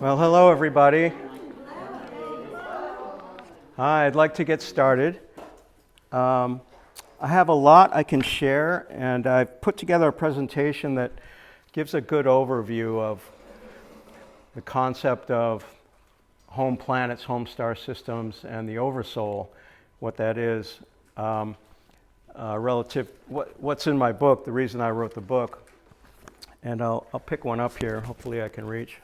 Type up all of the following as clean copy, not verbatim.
Well, hello everybody. Hi, I'd like to get started. I have a lot I can share, and I've put together a presentation that gives a good overview of the concept of home planets, home star systems, and the Oversoul, what that is, relative, what's in my book, the reason I wrote the book. And I'll pick one up here, hopefully I can reach.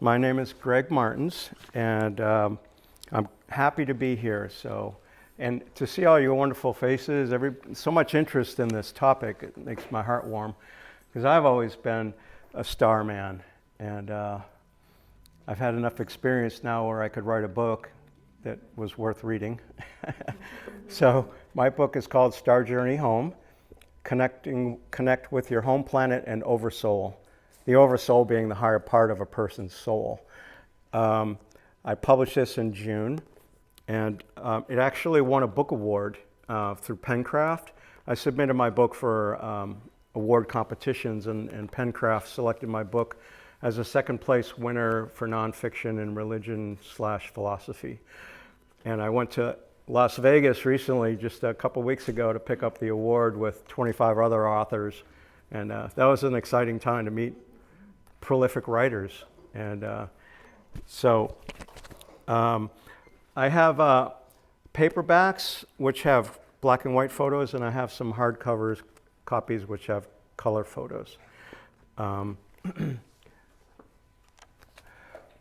My name is Greg Martins, and I'm happy to be here. And to see all your wonderful faces, so much interest in this topic, it makes my heart warm, because I've always been a star man, and I've had enough experience now where I could write a book that was worth reading. So my book is called Star Journey Home: Connect with Your Home Planet and Oversoul. The Oversoul being the higher part of a person's soul. I published this in June, and it actually won a book award through Pencraft. I submitted my book for award competitions, and Pencraft selected my book as a second place winner for nonfiction in religion/philosophy. And I went to Las Vegas recently, just a couple weeks ago, to pick up the award with 25 other authors. And that was an exciting time to meet prolific writers. And I have paperbacks which have black and white photos, and I have some hardcovers copies which have color photos.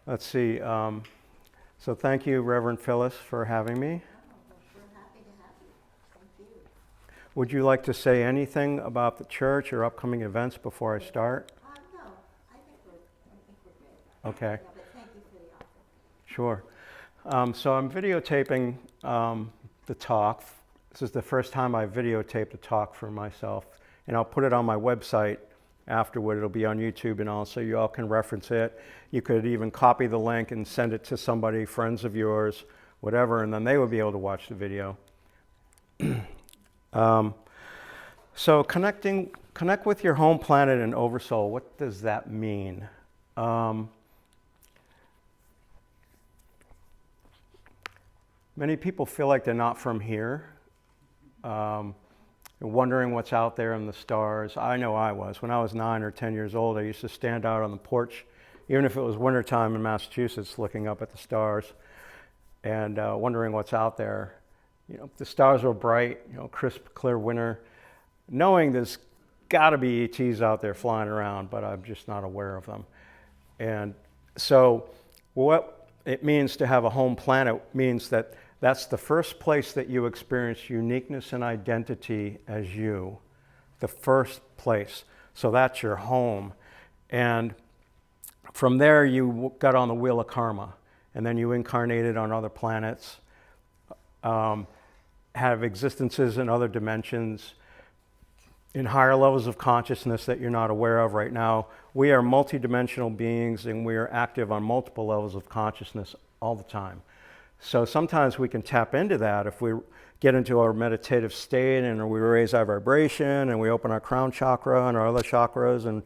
Let's see. So thank you, Reverend Phyllis, for having me. We're happy to have you. Thank you. Would you like to say anything about the church or upcoming events before I start? No, I think we're good. Okay. Yeah, but thank you for the offer. Sure. So I'm videotaping the talk. This is the first time I videotaped a talk for myself, and I'll put it on my website afterward. It'll be on YouTube and all, so you all can reference it. You could even copy the link and send it to somebody, friends of yours, whatever, and then they would be able to watch the video. So connect with your home planet and Oversoul. What does that mean? Many people feel like they're not from here, wondering what's out there in the stars. I know I was. When I was 9 or 10 years old, I used to stand out on the porch, even if it was wintertime in Massachusetts, looking up at the stars and wondering what's out there. You know, the stars were bright, crisp, clear winter, knowing there's got to be ETs out there flying around, but I'm just not aware of them. And so what it means to have a home planet means that that's the first place that you experience uniqueness and identity as you. The first place. So that's your home. And from there you got on the wheel of karma. And then you incarnated on other planets, have existences in other dimensions, in higher levels of consciousness that you're not aware of right now. We are multidimensional beings, and we are active on multiple levels of consciousness all the time. So sometimes we can tap into that if we get into our meditative state and we raise our vibration and we open our crown chakra and our other chakras, and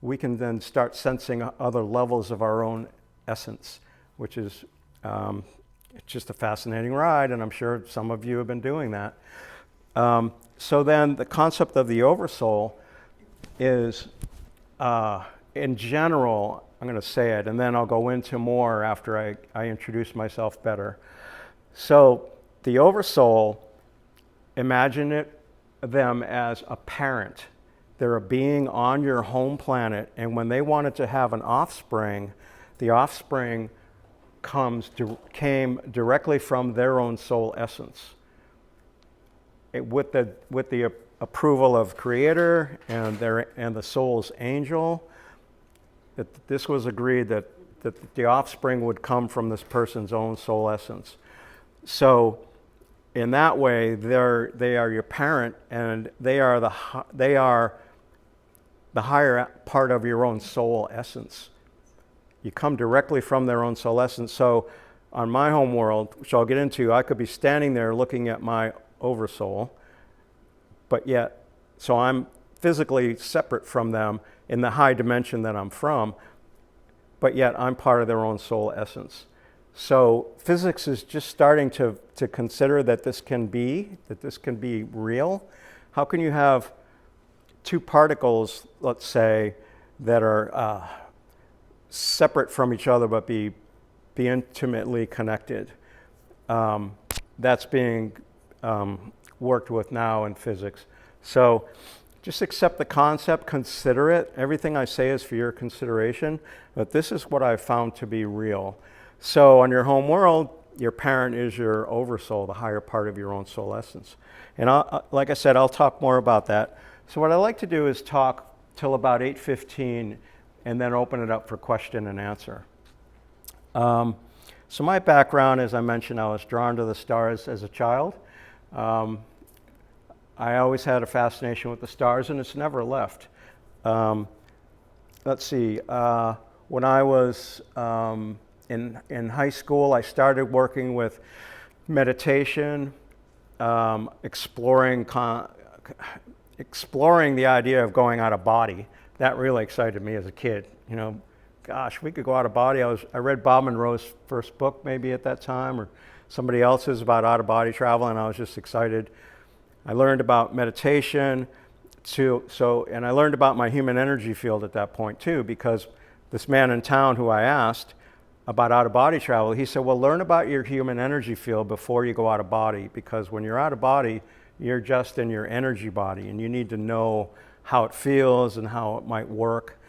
we can then start sensing other levels of our own essence, which is it's just a fascinating ride, and I'm sure some of you have been doing that. So then the concept of the Oversoul is, in general, I'm going to say it, and then I'll go into more after I introduce myself better. So the Oversoul, imagine them as a parent. They're a being on your home planet, and when they wanted to have an offspring, the offspring came directly from their own soul essence. With the approval of Creator and the soul's angel, that this was agreed that the offspring would come from this person's own soul essence. So in that way, they are your parent, and they are they are the higher part of your own soul essence. You come directly from their own soul essence. So on my home world, which I'll get into, I could be standing there looking at my Oversoul, but yet, so I'm physically separate from them in the high dimension that I'm from, but yet I'm part of their own soul essence. So physics is just starting to consider that this can be real. How can you have two particles, let's say, that are separate from each other but be intimately connected? That's being worked with now in physics. So just accept the concept, consider it. Everything I say is for your consideration, but this is what I've found to be real. So on your home world, your parent is your Oversoul, the higher part of your own soul essence. And like I said, I'll talk more about that. So what I like to do is talk till about 8:15 and then open it up for question and answer. So my background, as I mentioned, I was drawn to the stars as a child. I always had a fascination with the stars, and it's never left. Let's see, when I was in high school, I started working with meditation, exploring the idea of going out of body. That really excited me as a kid. You know, gosh, we could go out of body. I read Bob Monroe's first book maybe at that time, or somebody else's about out of body travel, and I was just excited. I learned about meditation, and I learned about my human energy field at that point too, because this man in town who I asked about out of body travel, he said, well, learn about your human energy field before you go out of body, because when you're out of body, you're just in your energy body, and you need to know how it feels and how it might work.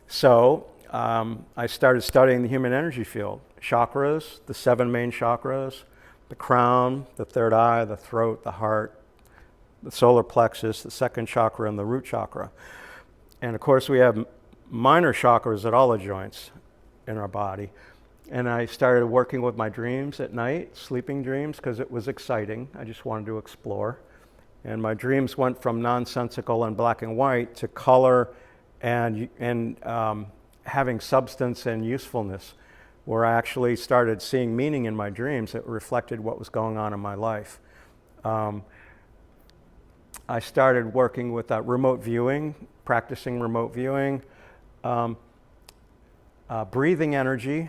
So I started studying the human energy field, chakras, the 7 main chakras, the crown, the third eye, the throat, the heart, the solar plexus, the second chakra, and the root chakra. And of course, we have minor chakras at all the joints in our body. And I started working with my dreams at night, sleeping dreams, because it was exciting. I just wanted to explore. And my dreams went from nonsensical and black and white to color and having substance and usefulness, where I actually started seeing meaning in my dreams that reflected what was going on in my life. I started working with remote viewing, practicing remote viewing, breathing energy.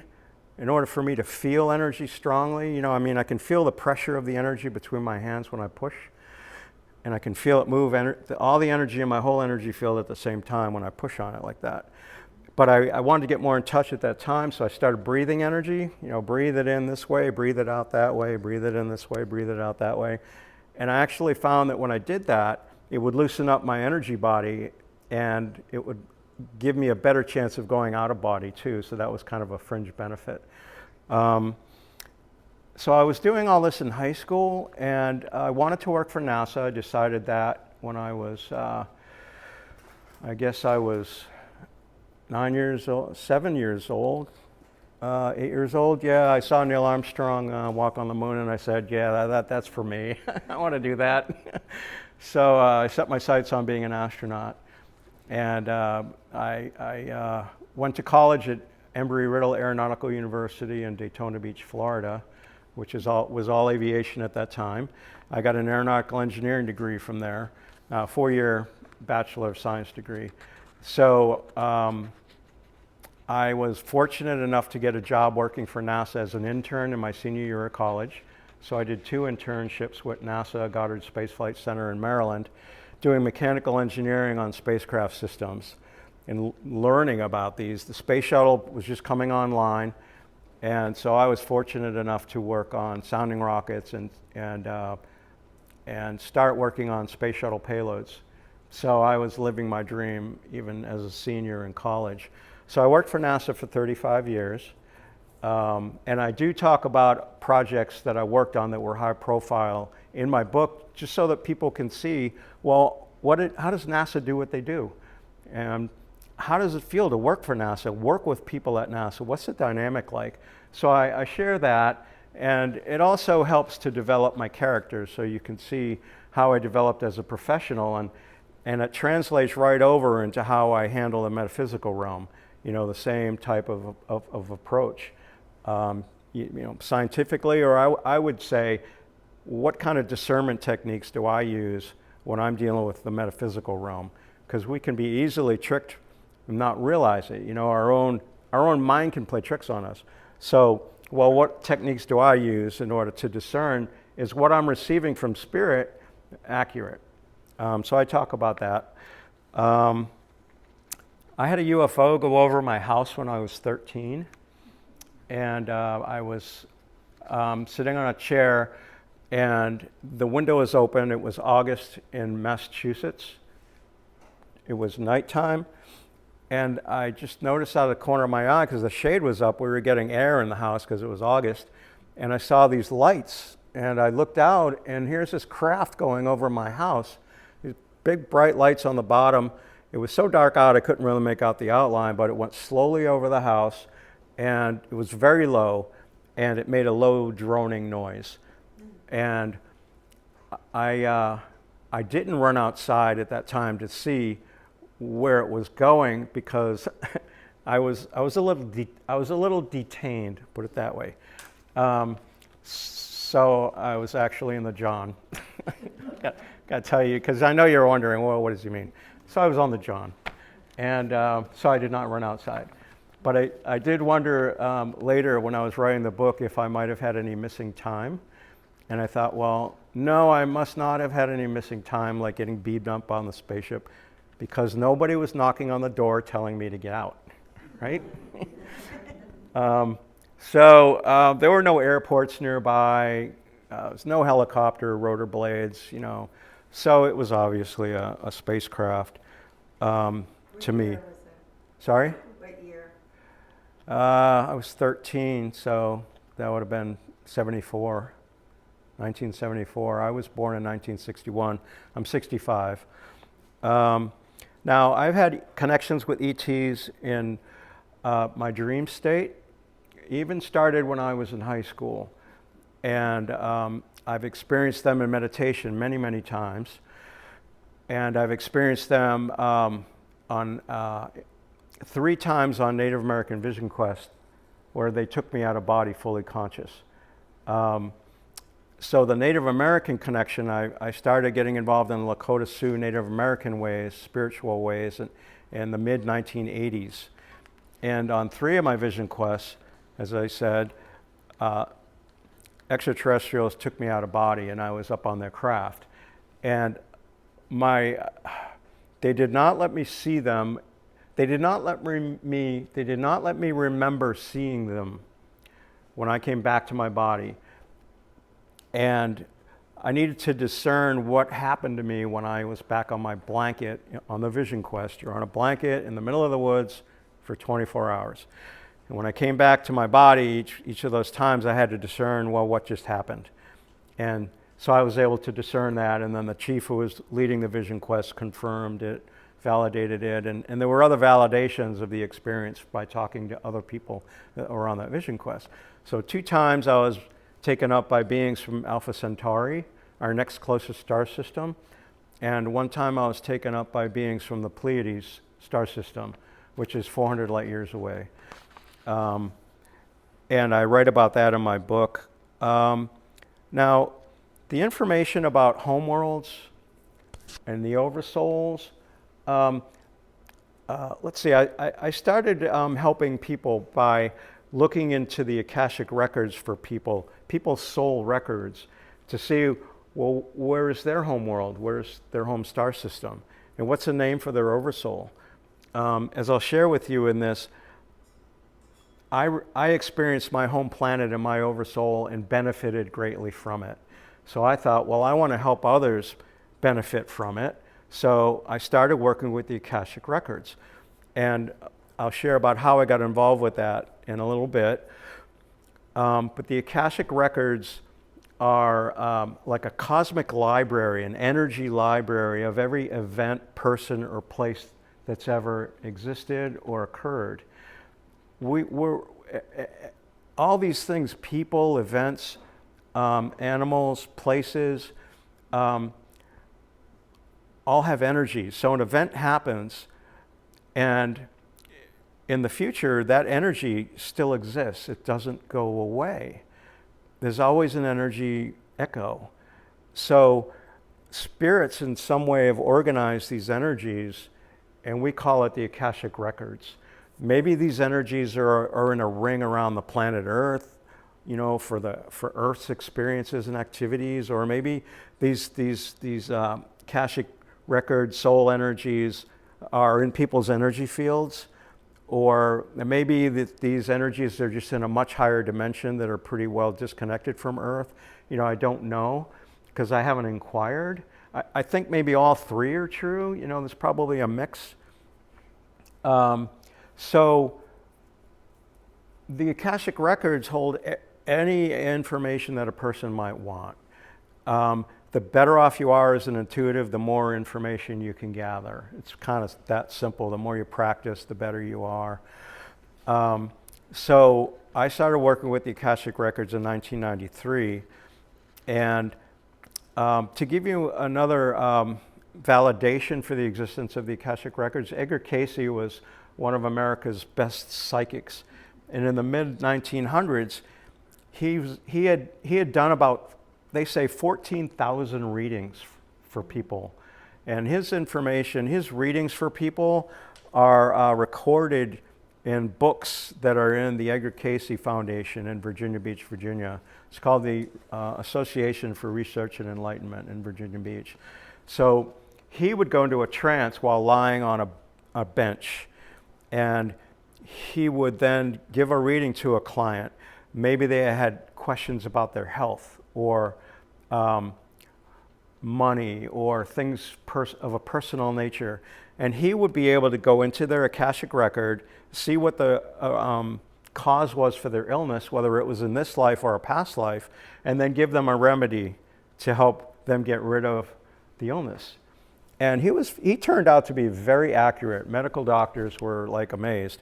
In order for me to feel energy strongly, I can feel the pressure of the energy between my hands when I push, and I can feel it move, all the energy in my whole energy field at the same time when I push on it like that. But I wanted to get more in touch at that time, so I started breathing energy, breathe it in this way, breathe it out that way, breathe it in this way, breathe it out that way. And I actually found that when I did that, it would loosen up my energy body, and it would give me a better chance of going out of body too, so that was kind of a fringe benefit. So I was doing all this in high school, and I wanted to work for NASA. I decided that when I was, I guess I was 9 years old, 7 years old, 8 years old. Yeah, I saw Neil Armstrong walk on the moon, and I said, yeah, that's for me. I want to do that. So I set my sights on being an astronaut. And I went to college at Embry-Riddle Aeronautical University in Daytona Beach, Florida, which was all aviation at that time. I got an aeronautical engineering degree from there, 4-year Bachelor of Science degree. So I was fortunate enough to get a job working for NASA as an intern in my senior year of college. So I did 2 internships with NASA Goddard Space Flight Center in Maryland, doing mechanical engineering on spacecraft systems and learning about these. The space shuttle was just coming online, and so I was fortunate enough to work on sounding rockets and start working on space shuttle payloads. So I was living my dream even as a senior in college. So I worked for NASA for 35 years, and I do talk about projects that I worked on that were high profile in my book, just so that people can see, well, how does NASA do what they do? And how does it feel to work for NASA, work with people at NASA? What's the dynamic like? So I share that, And it also helps to develop my character, so you can see how I developed as a professional, and it translates right over into how I handle the metaphysical realm, the same type of approach. Scientifically, or I would say, what kind of discernment techniques do I use when I'm dealing with the metaphysical realm? Because we can be easily tricked and not realize it. Our own mind can play tricks on us. So, well, what techniques do I use in order to discern, is what I'm receiving from spirit accurate? So I talk about that. I had a UFO go over my house when I was 13, and I was sitting on a chair, and the window was open. It was August in Massachusetts. It was nighttime, and I just noticed out of the corner of my eye, because the shade was up, we were getting air in the house because it was August, and I saw these lights, and I looked out, and here's this craft going over my house. These big bright lights on the bottom. It was so dark out I couldn't really make out the outline, but it went slowly over the house, and it was very low, and it made a low droning noise. And I didn't run outside at that time to see where it was going, because I was a little detained, put it that way. So I was actually in the John. Got to tell you, because I know you're wondering, well, what does he mean? So I was on the John, and so I did not run outside. But I did wonder later when I was writing the book if I might have had any missing time. And I thought, well, no, I must not have had any missing time, like getting beamed up on the spaceship, because nobody was knocking on the door telling me to get out, right? So there were no airports nearby. There was no helicopter, rotor blades, So it was obviously a spacecraft to me. Was it? Sorry? What year? I was 13, so that would have been 1974. I was born in 1961. I'm 65. Now, I've had connections with ETs in my dream state, even started when I was in high school. And I've experienced them in meditation many, many times. And I've experienced them on 3 times on Native American Vision Quest, where they took me out of body fully conscious. So the Native American connection, I started getting involved in Lakota Sioux Native American ways, spiritual ways, in the mid-1980s. And on 3 of my vision quests, as I said, extraterrestrials took me out of body, and I was up on their craft. And they did not let me see them. They did not let me remember seeing them when I came back to my body. And I needed to discern what happened to me when I was back on my blanket on the vision quest. You're on a blanket in the middle of the woods for 24 hours. And when I came back to my body, each of those times I had to discern, well, what just happened? And so I was able to discern that, and then the chief who was leading the vision quest confirmed it, validated it, and there were other validations of the experience by talking to other people that were on that vision quest. So 2 times I was taken up by beings from Alpha Centauri, our next closest star system, and 1 time I was taken up by beings from the Pleiades star system, which is 400 light years away. And I write about that in my book. Now, the information about homeworlds and the Oversouls, let's see, I started helping people by looking into the Akashic Records for people's soul records, to see, well, where is their home world? Where's their home star system? And what's the name for their Oversoul? As I'll share with you in this, I experienced my home planet and my Oversoul and benefited greatly from it. So I thought, well, I want to help others benefit from it. So I started working with the Akashic Records. And I'll share about how I got involved with that in a little bit. But the Akashic Records are like a cosmic library, an energy library of every event, person, or place that's ever existed or occurred. all these things, people, events, animals, places, all have energy. So an event happens, and in the future, that energy still exists. It doesn't go away. There's always an energy echo. So spirits in some way have organized these energies, and we call it the Akashic Records. Maybe these energies are in a ring around the planet Earth, you know, for Earth's experiences and activities, or maybe these Akashic Records soul energies are in people's energy fields, or maybe these energies are just in a much higher dimension that are pretty well disconnected from Earth. You know, I don't know because I haven't inquired. I think maybe all three are true. You know, there's probably a mix. So the Akashic Records hold any information that a person might want. The better off you are as an intuitive, the more information you can gather. It's kind of that simple. The more you practice, the better you are. So I started working with the Akashic Records in 1993. And to give you another validation for the existence of the Akashic Records, Edgar Cayce was one of America's best psychics. And in the mid-1900s, he had done about, they say, 14,000 readings for people. And his information, his readings for people are recorded in books that are in the Edgar Cayce Foundation in Virginia Beach, Virginia. It's called the Association for Research and Enlightenment in Virginia Beach. So he would go into a trance while lying on a bench, and he would then give a reading to a client. Maybe they had questions about their health or money or things of a personal nature. And he would be able to go into their Akashic record, see what the cause was for their illness, whether it was in this life or a past life, and then give them a remedy to help them get rid of the illness. And he turned out to be very accurate. Medical doctors were like amazed.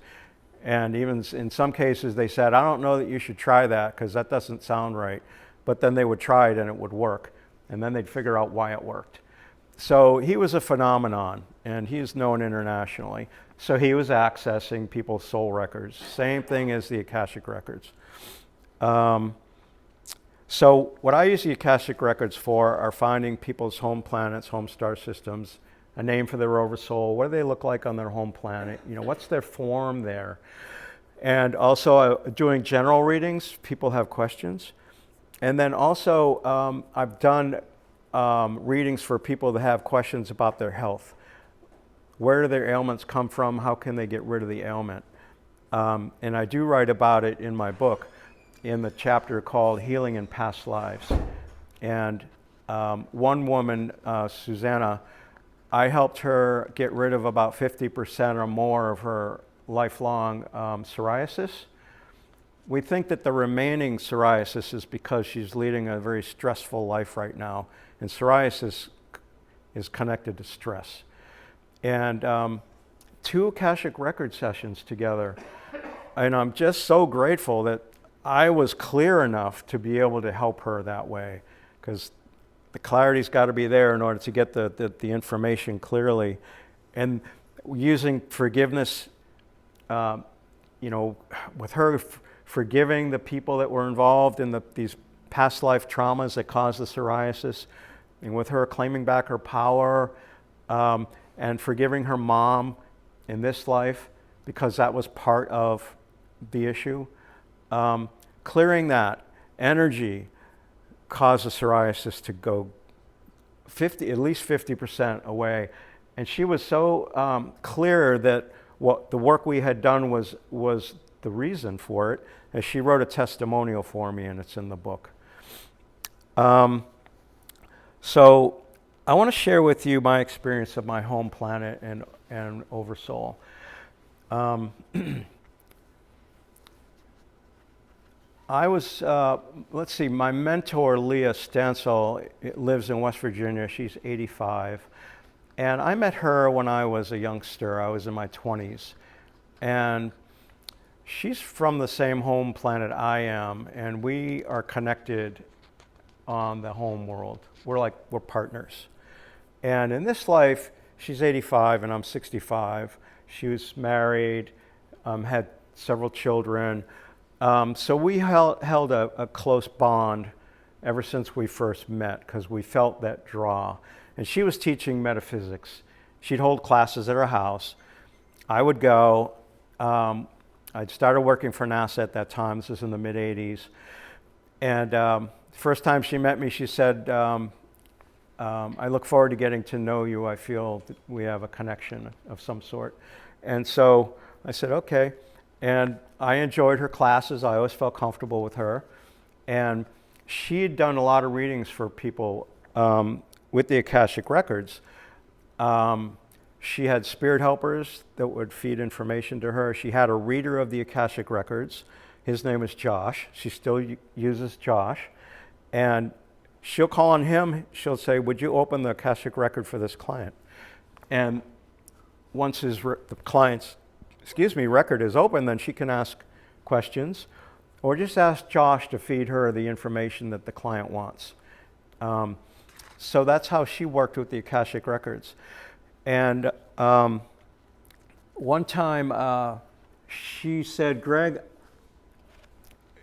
And even in some cases they said, I don't know that you should try that because that doesn't sound right. But then they would try it and it would work. And then they'd figure out why it worked. So he was a phenomenon, and he is known internationally. So he was accessing people's soul records. Same thing as the Akashic Records. So what I use the Akashic Records for are finding people's home planets, home star systems, a name for their oversoul. What do they look like on their home planet? You know, what's their form there? And also doing general readings. People have questions. And then also I've done readings for people that have questions about their health. Where do their ailments come from? How can they get rid of the ailment? And I do write about it in my book, in the chapter called Healing in Past Lives. And one woman, Susanna, I helped her get rid of about 50% or more of her lifelong psoriasis. We think that the remaining psoriasis is because she's leading a very stressful life right now. And psoriasis is connected to stress. And 2 Akashic Record sessions together. And I'm just so grateful that I was clear enough to be able to help her that way, because the clarity's got to be there in order to get the information clearly. And using forgiveness, you know, with her forgiving the people that were involved in these past life traumas that caused the psoriasis, and with her claiming back her power, and forgiving her mom in this life, because that was part of the issue. Clearing that energy caused the psoriasis to go at least 50% away. And she was so clear that what the work we had done was the reason for it, as she wrote a testimonial for me, and it's in the book. So I want to share with you my experience of my home planet and Oversoul. I was, let's see, my mentor, Leah Stansel, lives in West Virginia. She's 85. And I met her when I was a youngster. I was in my 20s. And she's from the same home planet I am, and we are connected on the home world. We're partners. And in this life, she's 85 and I'm 65. She was married, had several children. So we held a close bond ever since we first met because we felt that draw. And she was teaching metaphysics. She'd hold classes at her house. I would go. I'd started working for NASA at that time. This was in the mid 80s. And the first time she met me, she said, I look forward to getting to know you. I feel that we have a connection of some sort. And so I said, okay. And I enjoyed her classes. I always felt comfortable with her. And she had done a lot of readings for people with the Akashic Records. She had spirit helpers that would feed information to her. She had a reader of the Akashic Records. His name is Josh. She still uses Josh. And she'll call on him. She'll say, would you open the Akashic Record for this client? And once the client's record is open, then she can ask questions or just ask Josh to feed her the information that the client wants. So that's how she worked with the Akashic Records. And one time she said, Greg,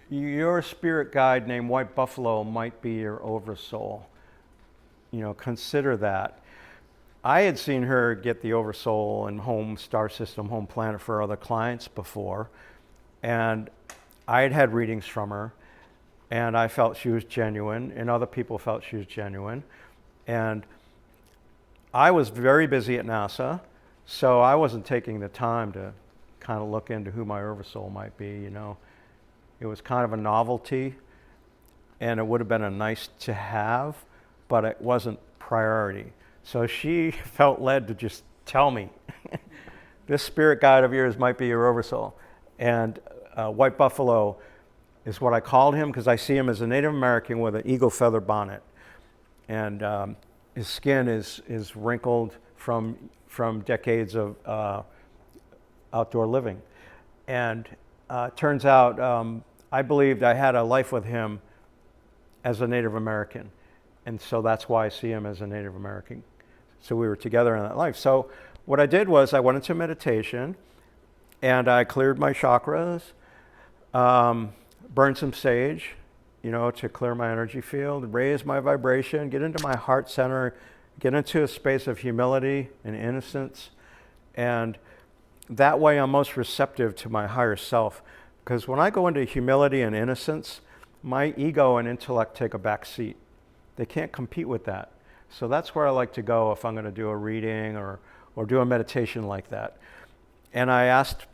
your spirit guide named White Buffalo might be your Oversoul. You know, consider that. I had seen her get the Oversoul and home star system, home planet for other clients before. And I had had readings from her. And I felt she was genuine. And other people felt she was genuine. And I was very busy at NASA. So I wasn't taking the time to kind of look into who my Oversoul might be, you know. It was kind of a novelty, and it would have been a nice to have, but it wasn't priority. So she felt led to just tell me, this spirit guide of yours might be your Oversoul. And White Buffalo is what I called him because I see him as a Native American with an eagle feather bonnet. And his skin is wrinkled from decades of outdoor living. And turns out I believed I had a life with him as a Native American. And so that's why I see him as a Native American. So we were together in that life. So what I did was I went into meditation and I cleared my chakras, burned some sage, you know, to clear my energy field, raise my vibration, get into my heart center, get into a space of humility and innocence. And that way I'm most receptive to my higher self. Because when I go into humility and innocence, my ego and intellect take a back seat. They can't compete with that. So that's where I like to go if I'm going to do a reading or do a meditation like that. And I asked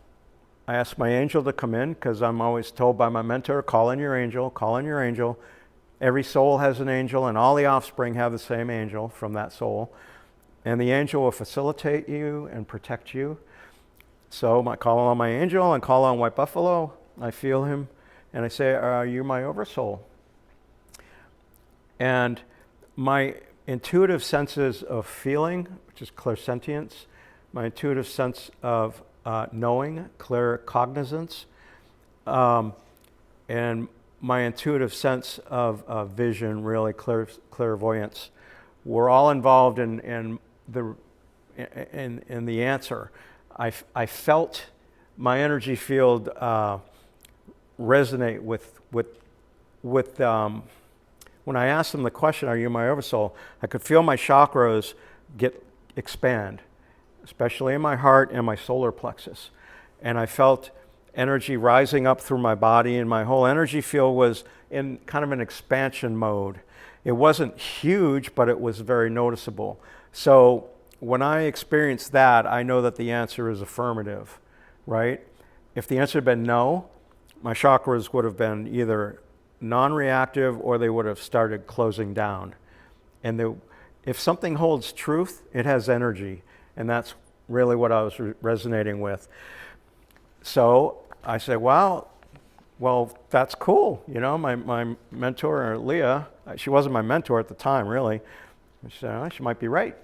my angel to come in because I'm always told by my mentor, call in your angel, call in your angel. Every soul has an angel and all the offspring have the same angel from that soul. And the angel will facilitate you and protect you. So I call on my angel and call on White Buffalo. I feel him and I say, are you my Oversoul? And my intuitive senses of feeling, which is clairsentience, my intuitive sense of knowing, claircognizance, and my intuitive sense of vision, really clairvoyance, were all involved in the answer. I felt my energy field resonate with when I asked them the question, are you my Oversoul? I could feel my chakras expand, especially in my heart and my solar plexus. And I felt energy rising up through my body, and my whole energy field was in kind of an expansion mode. It wasn't huge, but it was very noticeable. So when I experience that, I know that the answer is affirmative, right? If the answer had been no, my chakras would have been either non-reactive or they would have started closing down. And if something holds truth, it has energy. And that's really what I was resonating with. So I said, well, that's cool. You know, my mentor, Leah, she wasn't my mentor at the time, really. She said, oh, she might be right.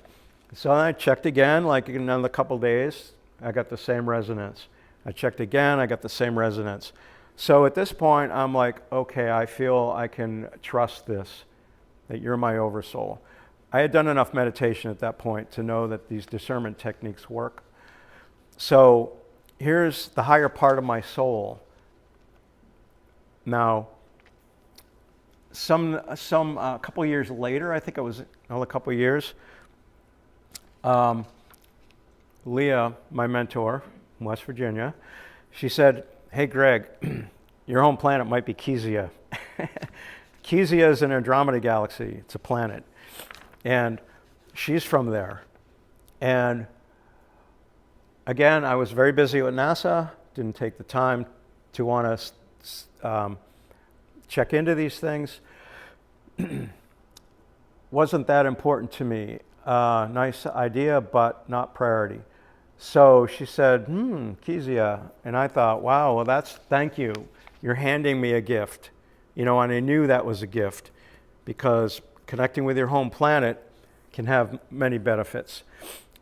So I checked again, like in another couple days, I got the same resonance. I checked again, I got the same resonance. So at this point, I'm like, okay, I feel I can trust this, that you're my oversoul. I had done enough meditation at that point to know that these discernment techniques work. So here's the higher part of my soul. Now, a couple years later, I think it was a couple years, Leah, my mentor in West Virginia, she said, hey Greg, your home planet might be Kezia. Kezia is an Andromeda galaxy. It's a planet. And she's from there. And again, I was very busy with NASA, didn't take the time to want to check into these things. Wasn't that important to me. Nice idea, but not priority. So she said, Kezia. And I thought, wow, well thank you. You're handing me a gift. And I knew that was a gift because connecting with your home planet can have many benefits.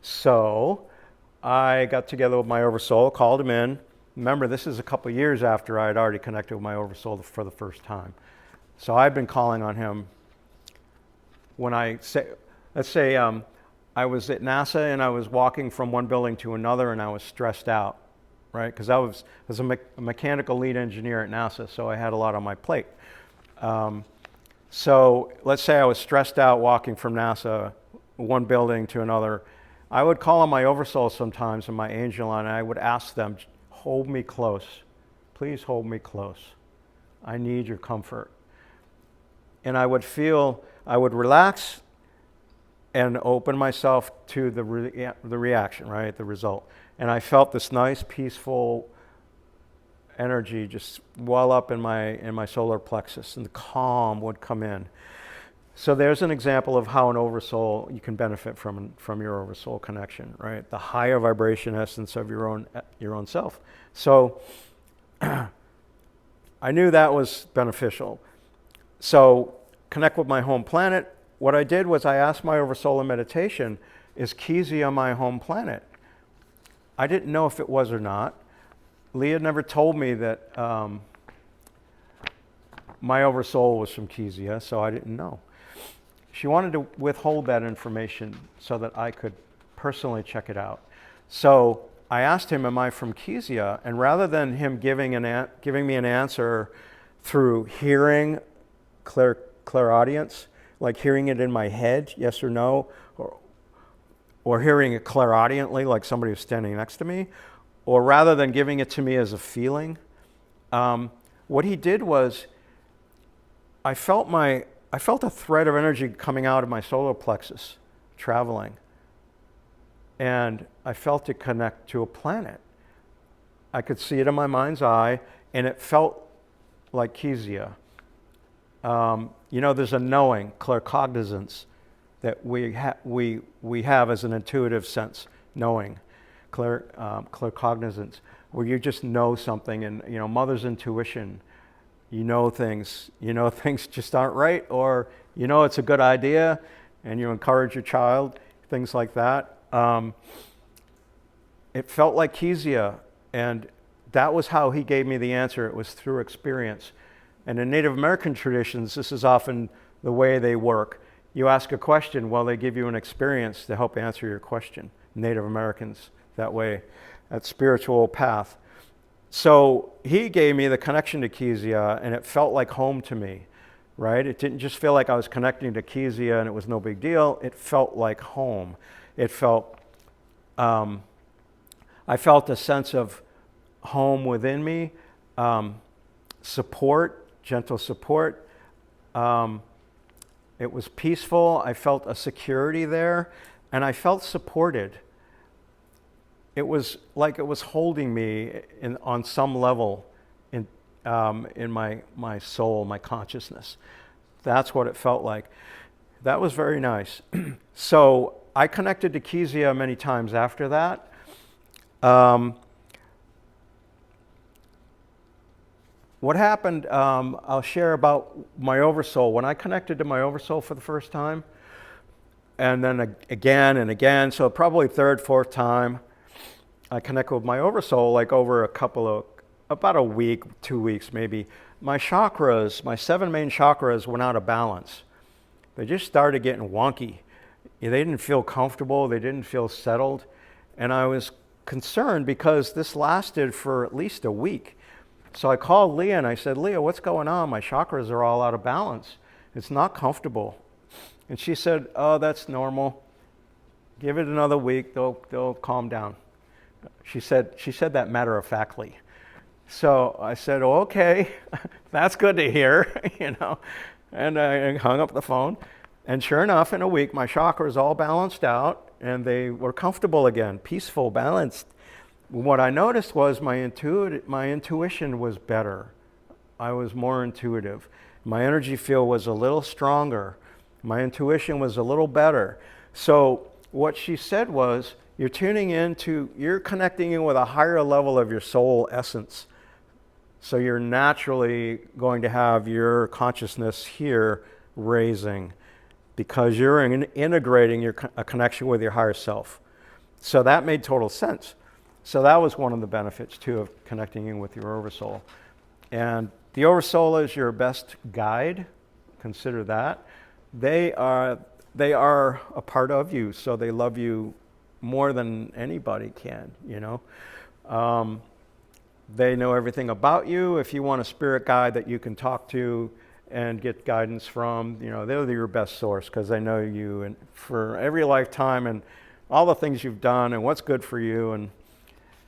So I got together with my Oversoul, called him in. Remember, this is a couple years after I had already connected with my Oversoul for the first time. So I've been calling on him when let's say I was at NASA and I was walking from one building to another and I was stressed out, right? Because I was a mechanical lead engineer at NASA, so I had a lot on my plate. So let's say I was stressed out walking from NASA, one building to another. I would call on my Oversoul sometimes and my angel, and I would ask them, hold me close. Please hold me close. I need your comfort. And I would relax and open myself to the reaction, right, the result. And I felt this nice, peaceful energy just well up in my solar plexus, and the calm would come in. So there's an example of how an Oversoul, you can benefit from your Oversoul connection, right? The higher vibration essence of your own self. So I knew that was beneficial. So connect with my home planet. What I did was I asked my Oversoul in meditation, is Kezia my home planet? I didn't know if it was or not. Leah never told me that my Oversoul was from Kezia, so I didn't know. She wanted to withhold that information so that I could personally check it out. So I asked him, am I from Kezia? And rather than him giving me an answer through hearing, clairaudience, like hearing it in my head, yes or no, or hearing it clairaudiently, like somebody was standing next to me, or rather than giving it to me as a feeling, what he did was I felt a thread of energy coming out of my solar plexus, traveling. And I felt it connect to a planet. I could see it in my mind's eye, and it felt like Kezia. There's a knowing, claircognizance, that we have as an intuitive sense, knowing, claircognizance, where you just know something, and mother's intuition. You know things just aren't right, or it's a good idea, and you encourage your child, things like that. It felt like Kezia, and that was how he gave me the answer. It was through experience. And in Native American traditions, this is often the way they work. You ask a question, well, they give you an experience to help answer your question. Native Americans, that way, that spiritual path. So he gave me the connection to Kezia, and it felt like home to me, right? It didn't just feel like I was connecting to Kezia and it was no big deal. It felt like home. It felt, I felt a sense of home within me, support, gentle support. It was peaceful. I felt a security there, and I felt supported. It was like it was holding me on some level in my soul, my consciousness. That's what it felt like. That was very nice. So I connected to Kezia many times after that. What happened, I'll share about my Oversoul. When I connected to my Oversoul for the first time, and then again and again, so probably third, fourth time, I connected with my Oversoul like over about a week, 2 weeks maybe. My chakras, my 7 main chakras went out of balance. They just started getting wonky. They didn't feel comfortable, they didn't feel settled. And I was concerned because this lasted for at least a week. So I called Leah and I said, Leah, what's going on? My chakras are all out of balance. It's not comfortable. And she said, oh, that's normal. Give it another week, they'll calm down. She said that matter-of-factly. So I said, oh, okay, that's good to hear, you know. And I hung up the phone. And sure enough, in a week, my chakras all balanced out and they were comfortable again, peaceful, balanced. What I noticed was my intuition was better. I was more intuitive. My energy field was a little stronger. My intuition was a little better. So what she said was, you're connecting in with a higher level of your soul essence. So you're naturally going to have your consciousness here raising because you're integrating a connection with your higher self. So that made total sense. So that was one of the benefits too of connecting in with your Oversoul. And the Oversoul is your best guide. Consider that. They are a part of you, so they love you more than anybody can, you know. They know everything about you. If you want a spirit guide that you can talk to and get guidance from, you know, they're your best source because they know you and for every lifetime and all the things you've done and what's good for you and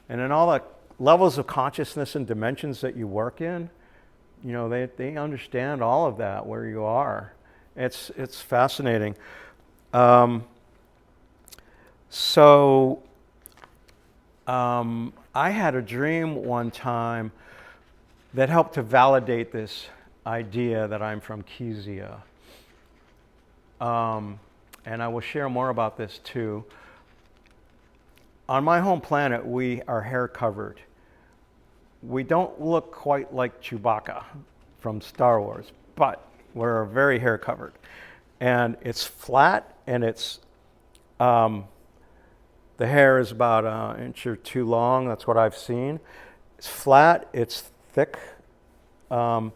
in all the levels of consciousness and dimensions that you work in, you know, they understand all of that where you are. It's fascinating. I had a dream one time that helped to validate this idea that I'm from Kezia. And I will share more about this too. On my home planet, we are hair covered. We don't look quite like Chewbacca from Star Wars, but we're very hair covered. And it's flat and it's, the hair is about an inch or two long. That's what I've seen. It's flat, it's thick, not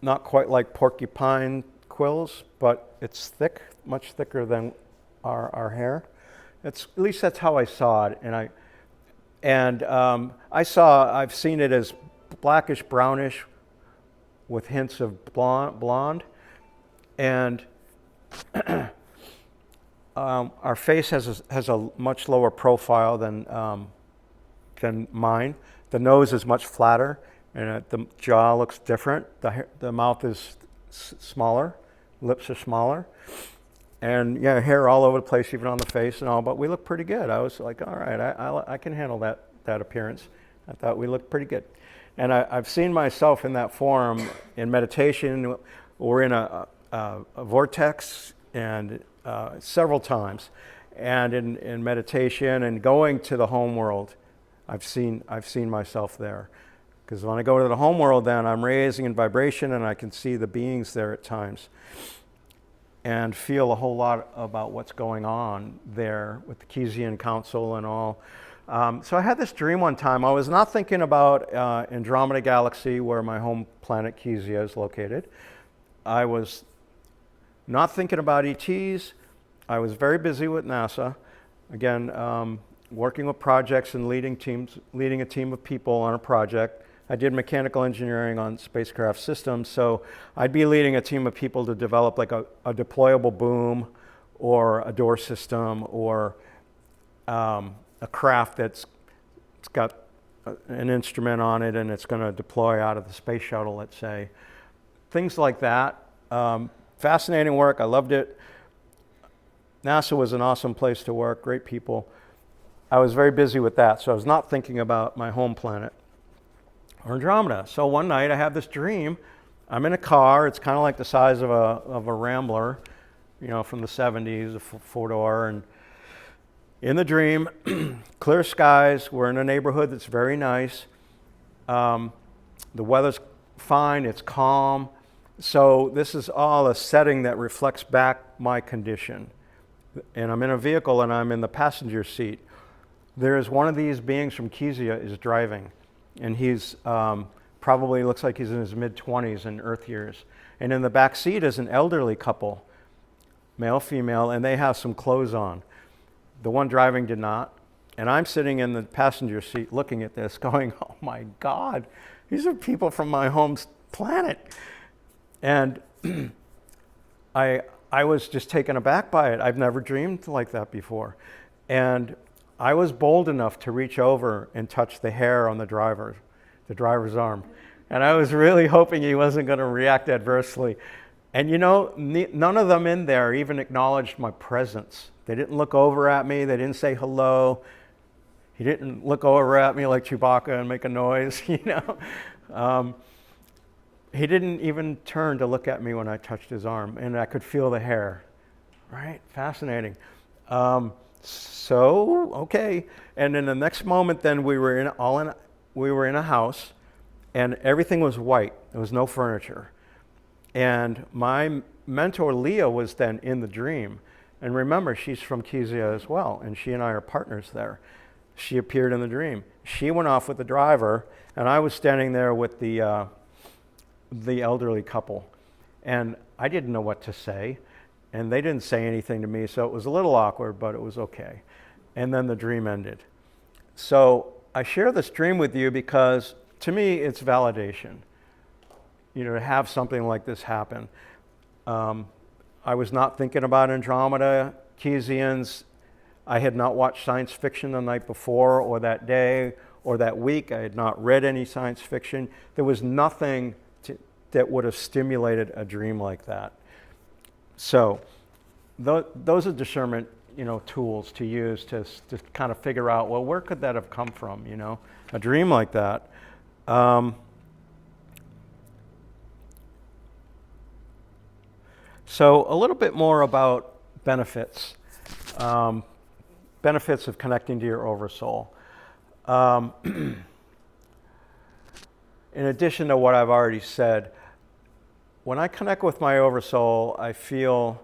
quite like porcupine quills, but it's thick, much thicker than our hair. At least that's how I saw it. I've seen it as blackish brownish with hints of blonde. And our face has a much lower profile than mine. The nose is much flatter, and the jaw looks different. The mouth is smaller, lips are smaller, and yeah, hair all over the place, even on the face and all. But we look pretty good. I was like, all right, I can handle that appearance. I thought we looked pretty good, and I've seen myself in that form in meditation. We're in a vortex and several times, and in meditation and going to the home world, I've seen myself there. Because when I go to the home world, then I'm raising in vibration, and I can see the beings there at times, and feel a whole lot about what's going on there with the Kezian Council and all. So I had this dream one time. I was not thinking about Andromeda Galaxy, where my home planet Kezia is located. I was not thinking about ETs. I was very busy with NASA. Again, working with projects and leading a team of people on a project. I did mechanical engineering on spacecraft systems, so I'd be leading a team of people to develop like a deployable boom or a door system or a craft it's got an instrument on it and it's going to deploy out of the space shuttle, let's say. Things like that. Fascinating work. I loved it. NASA was an awesome place to work, great people. I was very busy with that, so I was not thinking about my home planet or Andromeda. So one night I have this dream. I'm in a car. It's kind of like the size of a Rambler, you know, from the 70s, a four-door. And in the dream, clear skies. We're in a neighborhood that's very nice. The weather's fine. It's calm. So this is all a setting that reflects back my condition. And I'm in a vehicle and I'm in the passenger seat. there's one of these beings from Kezia is driving, and he's probably looks like he's in his mid-20s in Earth years. And in the back seat is an elderly couple, male, female, and they have some clothes on. The one driving did not. And I'm sitting in the passenger seat looking at this going, oh my God, these are people from my home planet. And I was just taken aback by it. I've never dreamed like that before. And I was bold enough to reach over and touch the hair on the driver's arm. And I was really hoping he wasn't going to react adversely. And you know, none of them in there even acknowledged my presence. They didn't look over at me. They didn't say hello. He didn't look over at me like Chewbacca and make a noise, you know. He didn't even turn to look at me when I touched his arm, and I could feel the hair. Right? Fascinating. So, okay. And in the next moment, then we were in a house, and everything was white. There was no furniture. And my mentor, Leah, was then in the dream. And remember, she's from Kezia as well, and she and I are partners there. She appeared in the dream. She went off with the driver, and I was standing there with the elderly couple. And I didn't know what to say, and they didn't say anything to me, so it was a little awkward, but it was okay. And then the dream ended. So I share this dream with you because, to me, it's validation. You know, to have something like this happen. I was not thinking about Andromeda, Kezians. I had not watched science fiction the night before or that day or that week. I had not read any science fiction. There was nothing that would have stimulated a dream like that. So those are discernment, you know, tools to use to kind of figure out, well, where could that have come from, you know, a dream like that. So a little bit more about benefits. Benefits of connecting to your Oversoul. In addition to what I've already said, when I connect with my Oversoul, I feel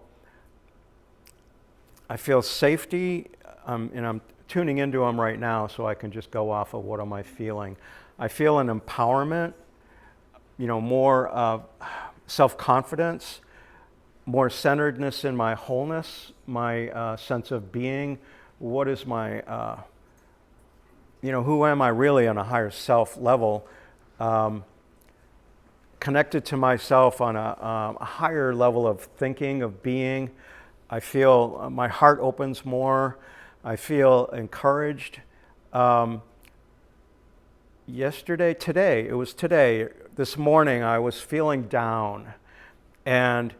safety, and I'm tuning into them right now so I can just go off of what am I feeling. I feel an empowerment, you know, more self-confidence, more centeredness in my wholeness, my sense of being. What is my, you know, who am I really on a higher self level? Connected to myself on a higher level of thinking, of being. I feel my heart opens more. I feel encouraged. This morning, I was feeling down. And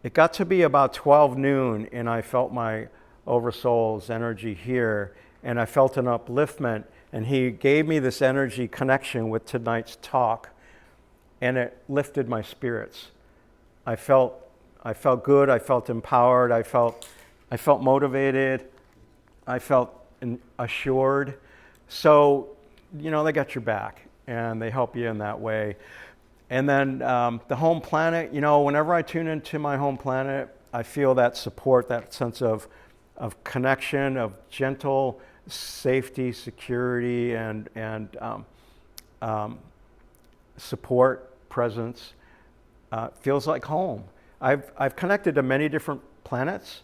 it got to be about 12 noon, and I felt my Oversoul's energy here, and I felt an upliftment, and he gave me this energy connection with tonight's talk, and it lifted my spirits. I felt good, I felt empowered, I felt motivated, I felt assured. So, you know, they got your back, and they help you in that way. And then the home planet, you know, whenever I tune into my home planet, I feel that support, that sense of connection, of gentle safety, security, and support, presence. Feels like home. I've connected to many different planets,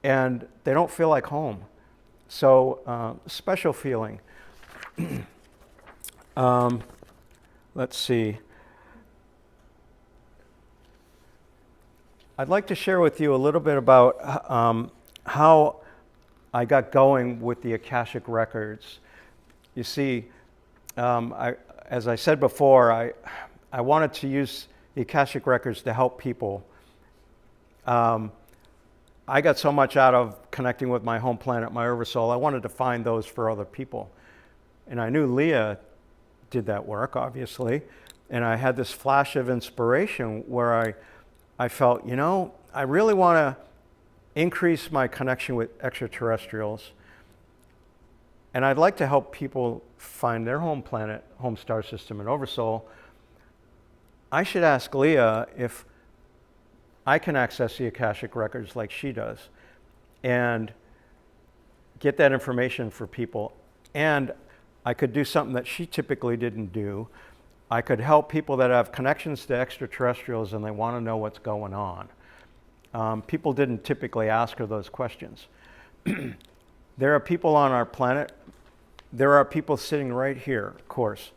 and they don't feel like home. So special feeling. Let's see. I'd like to share with you a little bit about how I got going with the Akashic Records. You see, as I said before, I wanted to use the Akashic Records to help people. I got so much out of connecting with my home planet, my Oversoul, I wanted to find those for other people. And I knew Leah did that work, obviously. And I had this flash of inspiration where I felt, you know, I really want to increase my connection with extraterrestrials. And I'd like to help people find their home planet, home star system, and Oversoul. I should ask Leah if I can access the Akashic Records like she does and get that information for people. And I could do something that she typically didn't do. I could help people that have connections to extraterrestrials and they want to know what's going on. People didn't typically ask her those questions. There are people on our planet, there are people sitting right here, of course,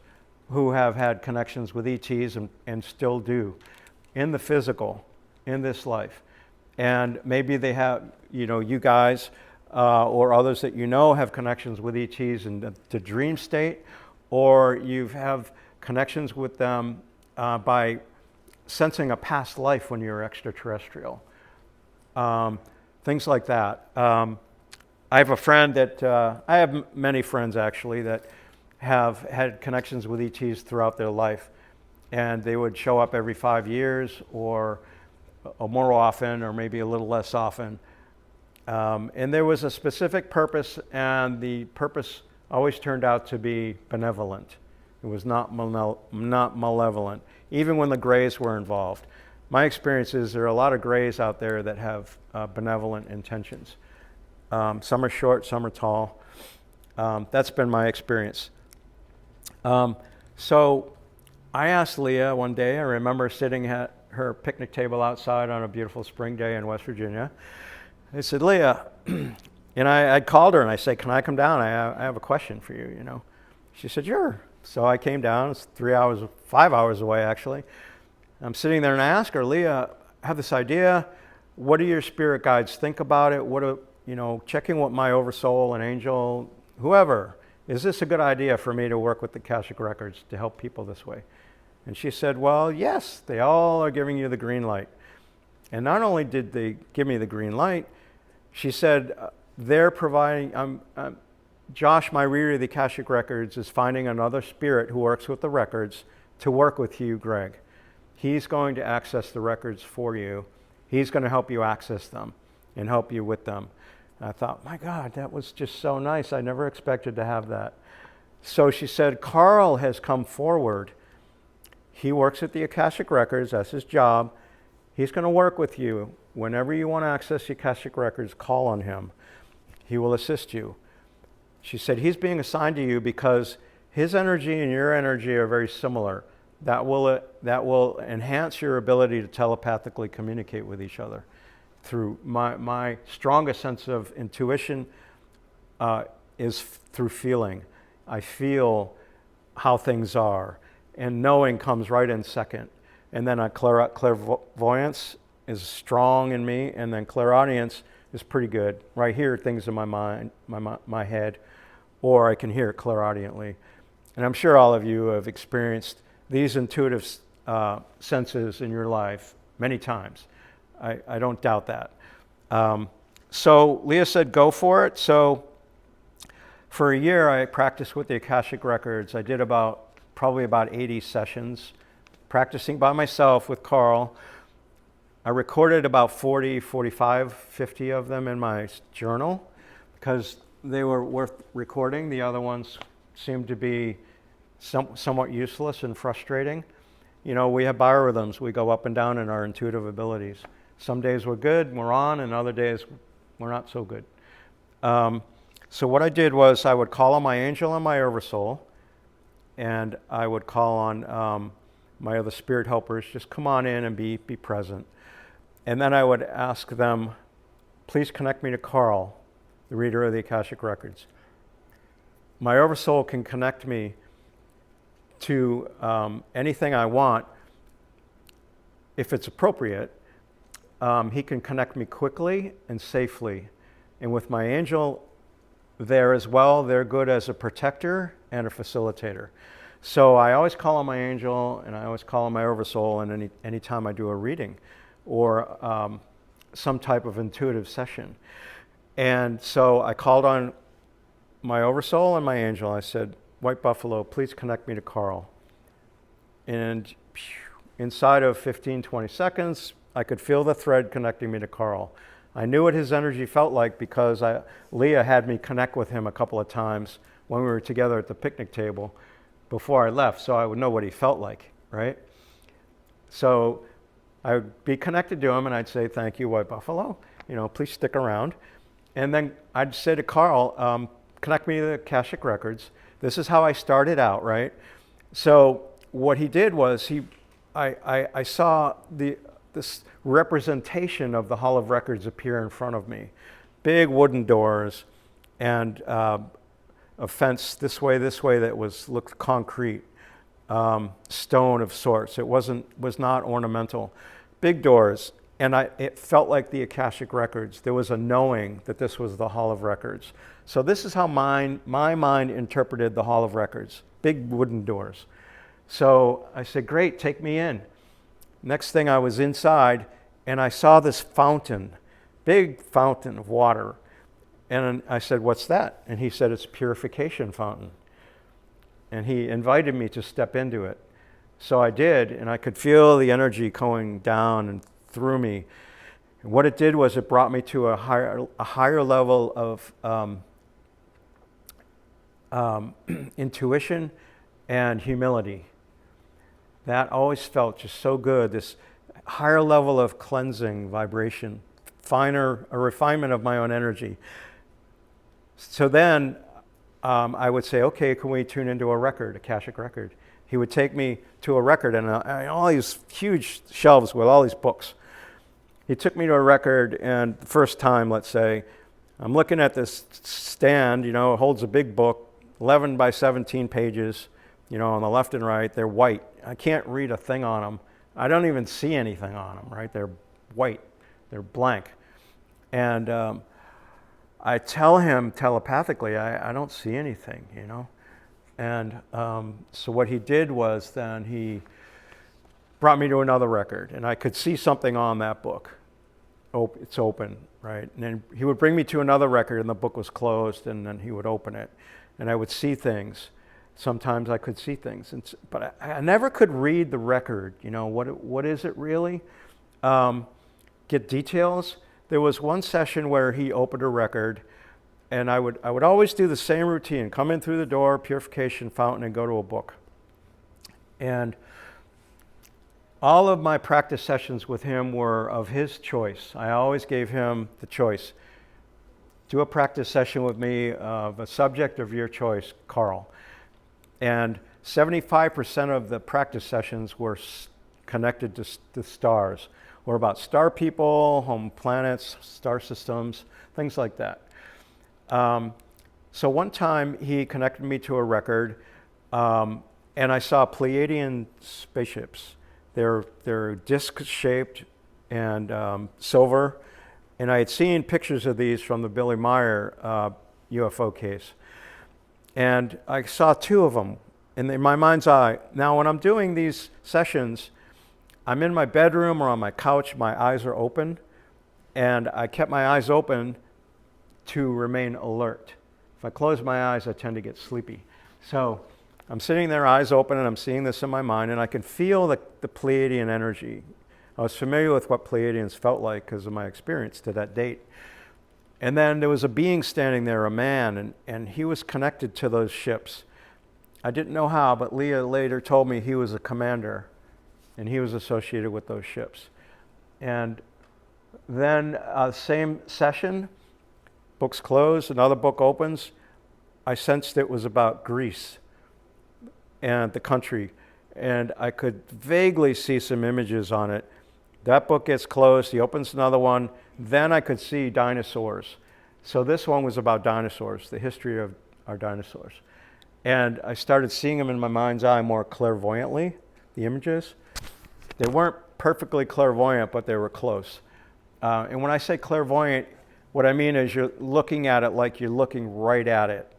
who have had connections with ETs and still do in the physical, in this life. And maybe they have, you guys or others that you know have connections with ETs in the dream state, or you have connections with them by sensing a past life when you're extraterrestrial. Things like that. I have a friend that, I have many friends actually that have had connections with ETs throughout their life, and they would show up every 5 years or more often, or maybe a little less often. And there was a specific purpose, and the purpose always turned out to be benevolent. It was not malevolent, even when the grays were involved. My experience is there are a lot of grays out there that have benevolent intentions. Some are short, some are tall. That's been my experience. So I asked Leah one day, I remember sitting at her picnic table outside on a beautiful spring day in West Virginia. I said, Leah, and I called her and I said, can I come down? I have a question for you, She said, sure. So I came down. It's 5 hours away actually. I'm sitting there and I asked her, Leah, I have this idea. What do your spirit guides think about it? Checking with my Oversoul and angel, whoever, is this a good idea for me to work with the Akashic Records to help people this way? And she said, well, yes, they all are giving you the green light. And not only did they give me the green light, she said, they're providing, Josh, my reader of the Akashic Records, is finding another spirit who works with the records to work with you, Greg. He's going to access the records for you. He's going to help you access them and help you with them. And I thought, my God, that was just so nice. I never expected to have that. So she said, Carl has come forward. He works at the Akashic Records. That's his job. He's going to work with you. Whenever you want to access the Akashic Records, call on him. He will assist you. She said, he's being assigned to you because his energy and your energy are very similar. That will enhance your ability to telepathically communicate with each other. Through my strongest sense of intuition is through feeling. I feel how things are, and knowing comes right in second. And then clairvoyance is strong in me, and then clairaudience is pretty good. Right here, things in my mind, my head, or I can hear it clairaudiently. And I'm sure all of you have experienced these intuitive senses in your life many times. I don't doubt that. So Leah said, go for it. So for a year, I practiced with the Akashic Records. I did probably about 80 sessions, practicing by myself with Carl. I recorded about 40, 45, 50 of them in my journal because they were worth recording. The other ones seemed to be somewhat useless and frustrating. We have biorhythms. We go up and down in our intuitive abilities. Some days we're good, we're on, and other days we're not so good. So what I did was I would call on my angel and my Oversoul, and I would call on my other spirit helpers, just come on in and be present. And then I would ask them, please connect me to Carl, the reader of the Akashic Records. My Oversoul can connect me to anything I want if it's appropriate. He can connect me quickly and safely. And with my angel there as well, they're good as a protector and a facilitator. So I always call on my angel and I always call on my Oversoul any time I do a reading or some type of intuitive session. And so I called on my Oversoul and my angel. I said, White Buffalo, please connect me to Carl. And inside of 15, 20 seconds, I could feel the thread connecting me to Carl. I knew what his energy felt like because Leah had me connect with him a couple of times when we were together at the picnic table before I left, so I would know what he felt like, right? So I would be connected to him and I'd say, thank you, White Buffalo. Please stick around. And then I'd say to Carl, connect me to the Akashic Records. This is how I started out, right? So what he did was I saw this representation of the Hall of Records appear in front of me. Big wooden doors and a fence this way that looked concrete, stone of sorts. It was not ornamental. Big doors, and it felt like the Akashic Records. There was a knowing that this was the Hall of Records. So this is how my mind interpreted the Hall of Records. Big wooden doors. So I said, great, take me in. Next thing, I was inside, and I saw this fountain, big fountain of water. And I said, what's that? And he said, it's a purification fountain. And he invited me to step into it. So I did, and I could feel the energy going down and through me. And what it did was it brought me to a higher level of intuition and humility. That always felt just so good, this higher level of cleansing, vibration, a refinement of my own energy. So then I would say, okay, can we tune into a record, Akashic record? He would take me to a record and all these huge shelves with all these books. He took me to a record, and the first time, let's say, I'm looking at this stand, it holds a big book, 11 by 17 pages, on the left and right. They're white. I can't read a thing on them. I don't even see anything on them, right? They're white. They're blank. And I tell him telepathically, I don't see anything, And so what he did was then he brought me to another record, and I could see something on that book. It's open, right? And then he would bring me to another record, and the book was closed, and then he would open it, and I would see things. Sometimes I could see things, but I never could read the record. What is it really? Get details. There was one session where he opened a record, and I would always do the same routine: come in through the door, purification fountain, and go to a book. And all of my practice sessions with him were of his choice. I always gave him the choice. Do a practice session with me of a subject of your choice, Carl. And 75% of the practice sessions were connected to the stars, or about star people, home planets, star systems, things like that. So one time he connected me to a record, and I saw Pleiadian spaceships. They're disc-shaped and silver, and I had seen pictures of these from the Billy Meyer UFO case. And I saw two of them in my mind's eye. Now, when I'm doing these sessions, I'm in my bedroom or on my couch, my eyes are open, and I kept my eyes open to remain alert. If I close my eyes, I tend to get sleepy. So I'm sitting there, eyes open, and I'm seeing this in my mind, and I can feel the Pleiadian energy. I was familiar with what Pleiadians felt like because of my experience to that date. And then there was a being standing there, a man, and he was connected to those ships. I didn't know how, but Leah later told me he was a commander, and he was associated with those ships. And then same session, book's closed, another book opens. I sensed it was about Greece and the country, and I could vaguely see some images on it. That book gets closed, he opens another one, then I could see dinosaurs. So this one was about dinosaurs, the history of our dinosaurs. And I started seeing them in my mind's eye more clairvoyantly, the images. They weren't perfectly clairvoyant, but they were close. And when I say clairvoyant, what I mean is you're looking at it like you're looking right at it,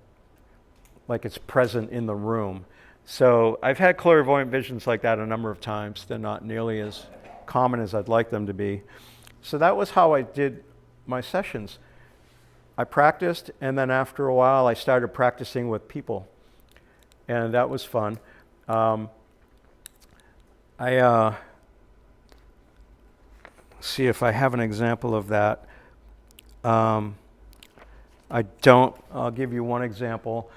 like it's present in the room. So I've had clairvoyant visions like that a number of times. They're not nearly as common as I'd like them to be. So that was how I did my sessions. I practiced, and then after a while I started practicing with people, and that was fun. See if I have an example of that. I don't. I'll give you one example.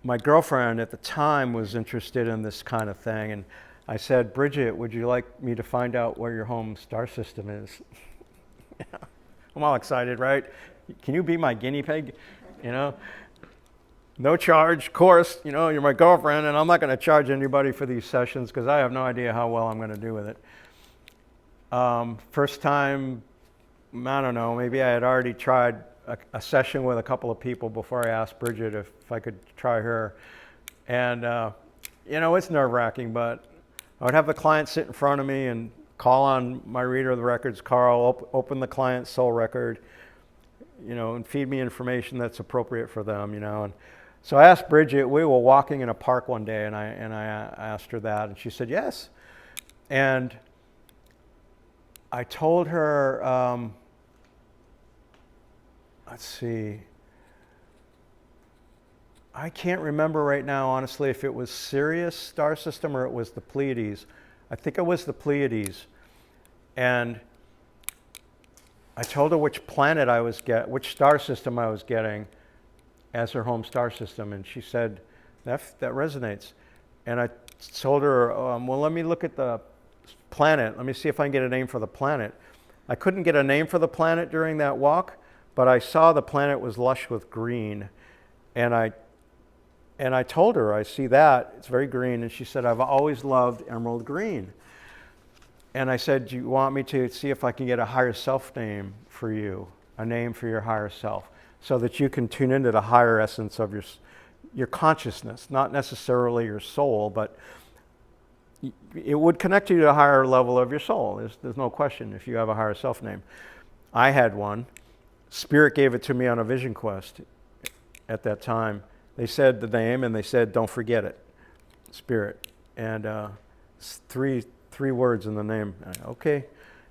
My girlfriend at the time was interested in this kind of thing, and I said, Bridget, would you like me to find out where your home star system is? I'm all excited, right? Can you be my guinea pig? You know, no charge, of course, you know, you're my girlfriend, and I'm not going to charge anybody for these sessions because I have no idea how well I'm going to do with it. First time, I don't know, maybe I had already tried a session with a couple of people before I asked Bridget if I could try her. And, you know, it's nerve-wracking, but I would have the client sit in front of me and call on my reader of the records, Carl, open the client's soul record, you know, and feed me information that's appropriate for them, you know. And so I asked Bridget, we were walking in a park one day, and I asked her that, and she said yes. And I told her, let's see, I can't remember right now, honestly, if it was Sirius star system or it was the Pleiades. I think it was the Pleiades. And I told her which planet I was which star system I was getting as her home star system, and she said, that resonates. And I told her, well, let me look at the planet. Let me see if I can get a name for the planet. I couldn't get a name for the planet during that walk, but I saw the planet was lush with green. And I told her, I see that, it's very green. And she said, I've always loved emerald green. And I said, do you want me to see if I can get a higher self name for you, a name for your higher self, so that you can tune into the higher essence of your consciousness, not necessarily your soul, but it would connect you to a higher level of your soul. There's no question if you have a higher self name. I had one. Spirit gave it to me on a vision quest at that time. They said the name, and they said, don't forget it, Spirit. And three words in the name. Okay.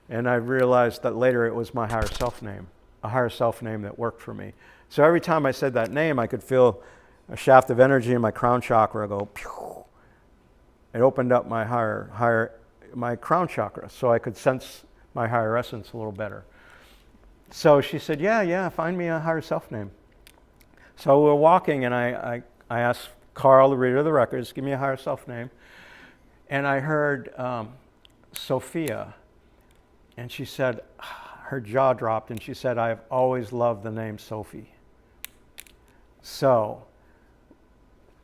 And I realized that later it was my higher self name, a higher self name that worked for me. So every time I said that name, I could feel a shaft of energy in my crown chakra go, pew. It opened up my my crown chakra, so I could sense my higher essence a little better. So she said, yeah, find me a higher self name. So we're walking, and I asked Carl, the reader of the records, give me a higher self name. And I heard Sophia, and she said, her jaw dropped, and she said, I've always loved the name Sophie. So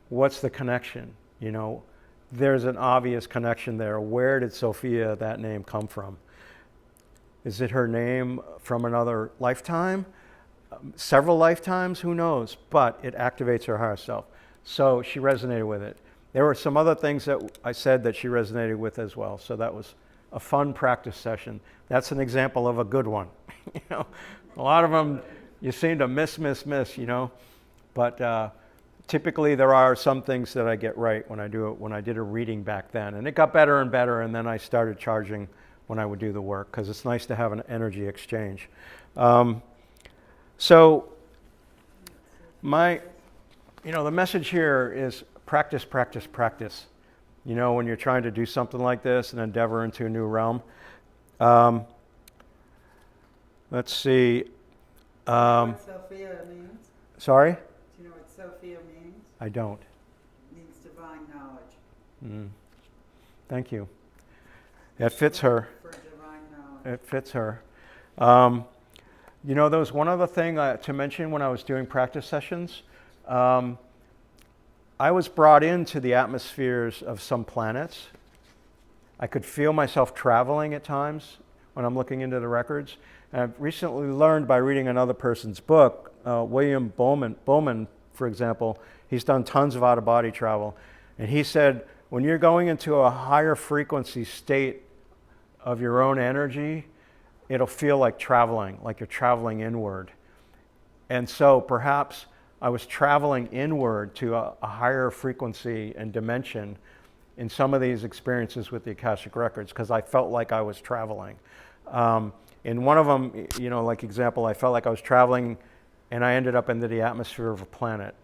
what's the connection? You know, there's an obvious connection there. Where did Sophia, that name, come from? Is it her name from another lifetime? Several lifetimes? Who knows? But it activates her higher self. So she resonated with it. There were some other things that I said that she resonated with as well. So that was a fun practice session. That's an example of a good one. You know, a lot of them you seem to miss, you know. But typically there are some things that I get right when I do it, when I did a reading back then. And it got better and better, and then I started charging when I would do the work, because it's nice to have an energy exchange. So the message here is practice, practice, practice. You know, when you're trying to do something like this and endeavor into a new realm. Let's see. Do you know what Sophia means? Sorry? Do you know what Sophia means? I don't. It means divine knowledge. Thank you. That fits her. For divine knowledge. It fits her. You know, there was one other thing to mention when I was doing practice sessions. I was brought into the atmospheres of some planets. I could feel myself traveling at times when I'm looking into the records. And I've recently learned by reading another person's book, William Bowman, for example, he's done tons of out-of-body travel. And he said, when you're going into a higher frequency state of your own energy, it'll feel like traveling, like you're traveling inward. And so perhaps I was traveling inward to a higher frequency and dimension in some of these experiences with the Akashic Records, because I felt like I was traveling. In one of them, you know, like example, I felt like I was traveling and I ended up into the atmosphere of a planet.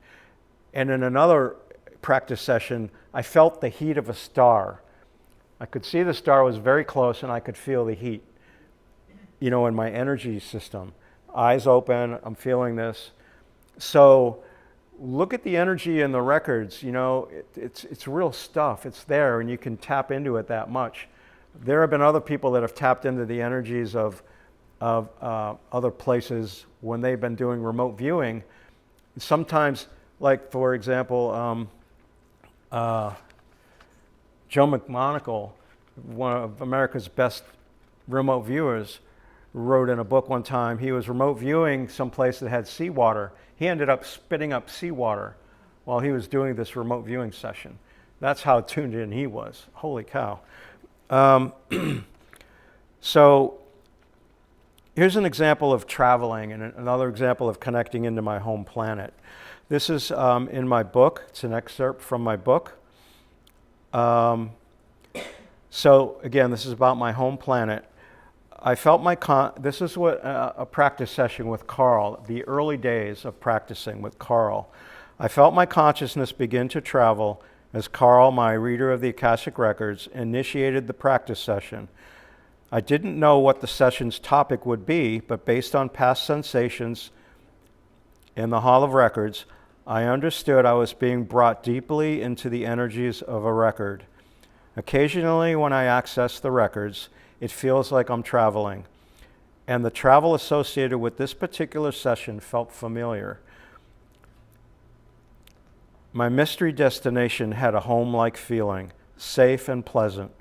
And in another practice session, I felt the heat of a star. I could see the star was very close and I could feel the heat, you know, in my energy system. Eyes open, I'm feeling this. So look at the energy in the records, you know, it's real stuff. It's there and you can tap into it that much. There have been other people that have tapped into the energies of of other places when they've been doing remote viewing. Sometimes, like for example, Joe McMonagle, one of America's best remote viewers, wrote in a book one time, he was remote viewing someplace that had seawater. He ended up spitting up seawater while he was doing this remote viewing session. That's how tuned in he was. Holy cow. So here's an example of traveling and another example of connecting into my home planet. This is in my book. It's an excerpt from my book. So again, this is about my home planet. I felt this is what a practice session with Carl, the early days of practicing with Carl. I felt my consciousness begin to travel as Carl, my reader of the Akashic Records, initiated the practice session. I didn't know what the session's topic would be, but based on past sensations in the Hall of Records, I understood I was being brought deeply into the energies of a record. Occasionally, when I access the records, it feels like I'm traveling, and the travel associated with this particular session felt familiar. My mystery destination had a home-like feeling, safe and pleasant.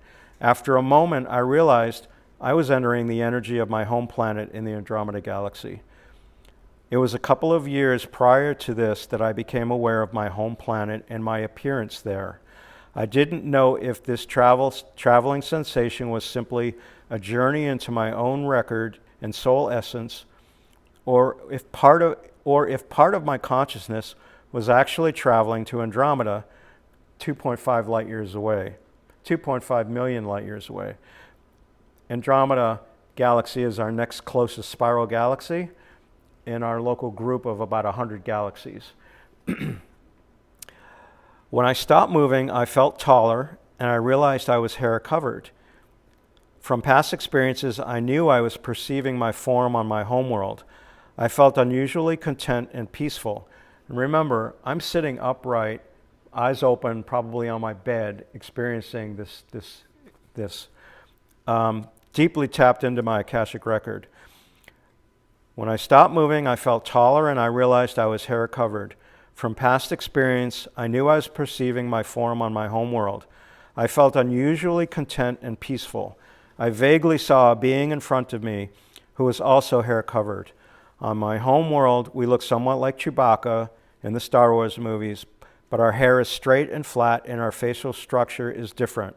After a moment, I realized I was entering the energy of my home planet in the Andromeda Galaxy. It was a couple of years prior to this that I became aware of my home planet and my appearance there. I didn't know if this traveling sensation was simply a journey into my own record and soul essence, or if part of my consciousness was actually traveling to Andromeda, 2.5 light years away, 2.5 million light years away. Andromeda Galaxy is our next closest spiral galaxy in our local group of about 100 galaxies. When I stopped moving, I felt taller, and I realized I was hair covered. From past experiences, I knew I was perceiving my form on my homeworld. I felt unusually content and peaceful. And remember, I'm sitting upright, eyes open, probably on my bed, experiencing this deeply tapped into my Akashic record. When I stopped moving, I felt taller, and I realized I was hair covered. From past experience, I knew I was perceiving my form on my homeworld. I felt unusually content and peaceful. I vaguely saw a being in front of me who was also hair covered. On my homeworld, we look somewhat like Chewbacca in the Star Wars movies, but our hair is straight and flat and our facial structure is different.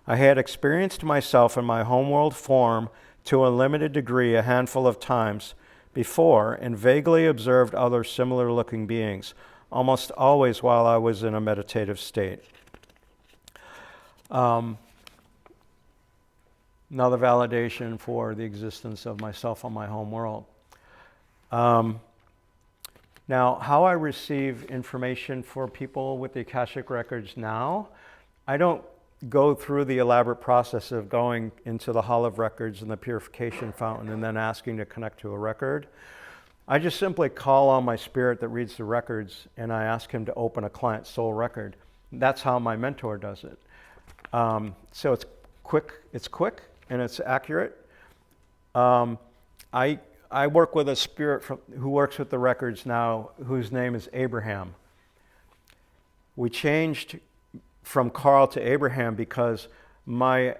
I had experienced myself in my homeworld form to a limited degree a handful of times before and vaguely observed other similar looking beings, almost always while I was in a meditative state. Another validation for the existence of myself on my home world. Now, how I receive information for people with the Akashic Records now, I don't go through the elaborate process of going into the Hall of Records and the purification fountain and then asking to connect to a record. I just simply call on my spirit that reads the records and I ask him to open a client soul record. That's how my mentor does it. So it's quick and it's accurate. I work with a spirit who works with the records now, whose name is Abraham. We changed from Carl to Abraham because my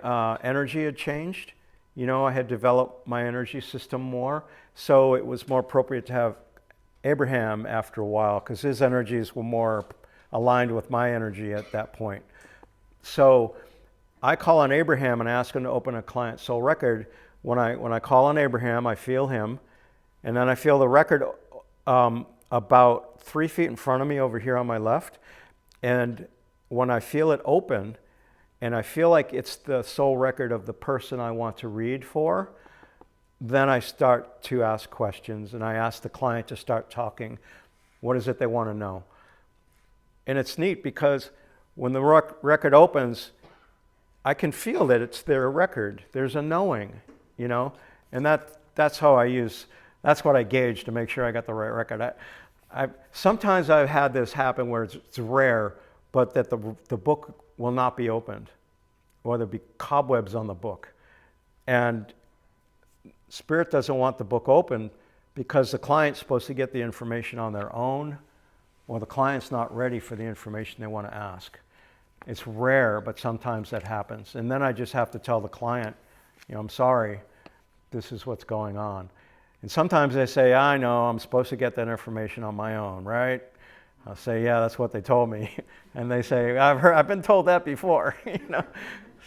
energy had changed. You know, I had developed my energy system more, so it was more appropriate to have Abraham after a while because his energies were more aligned with my energy at that point. So I call on Abraham and ask him to open a client soul record. When I call on Abraham, I feel him, and then I feel the record about 3 feet in front of me over here on my left, and when I feel it open, and I feel like it's the soul record of the person I want to read for, then I start to ask questions, and I ask the client to start talking. What is it they want to know? And it's neat because when the record opens, I can feel that it's their record. There's a knowing, you know, and that's how that's what I gauge to make sure I got the right record. Sometimes I've had this happen where it's rare, but that the book will not be opened, or there'll be cobwebs on the book. And Spirit doesn't want the book open because the client's supposed to get the information on their own, or the client's not ready for the information they want to ask. It's rare, but sometimes that happens. And then I just have to tell the client, I'm sorry, this is what's going on. And sometimes they say, I know, I'm supposed to get that information on my own, right? I'll say, yeah, that's what they told me. And they say, I've been told that before,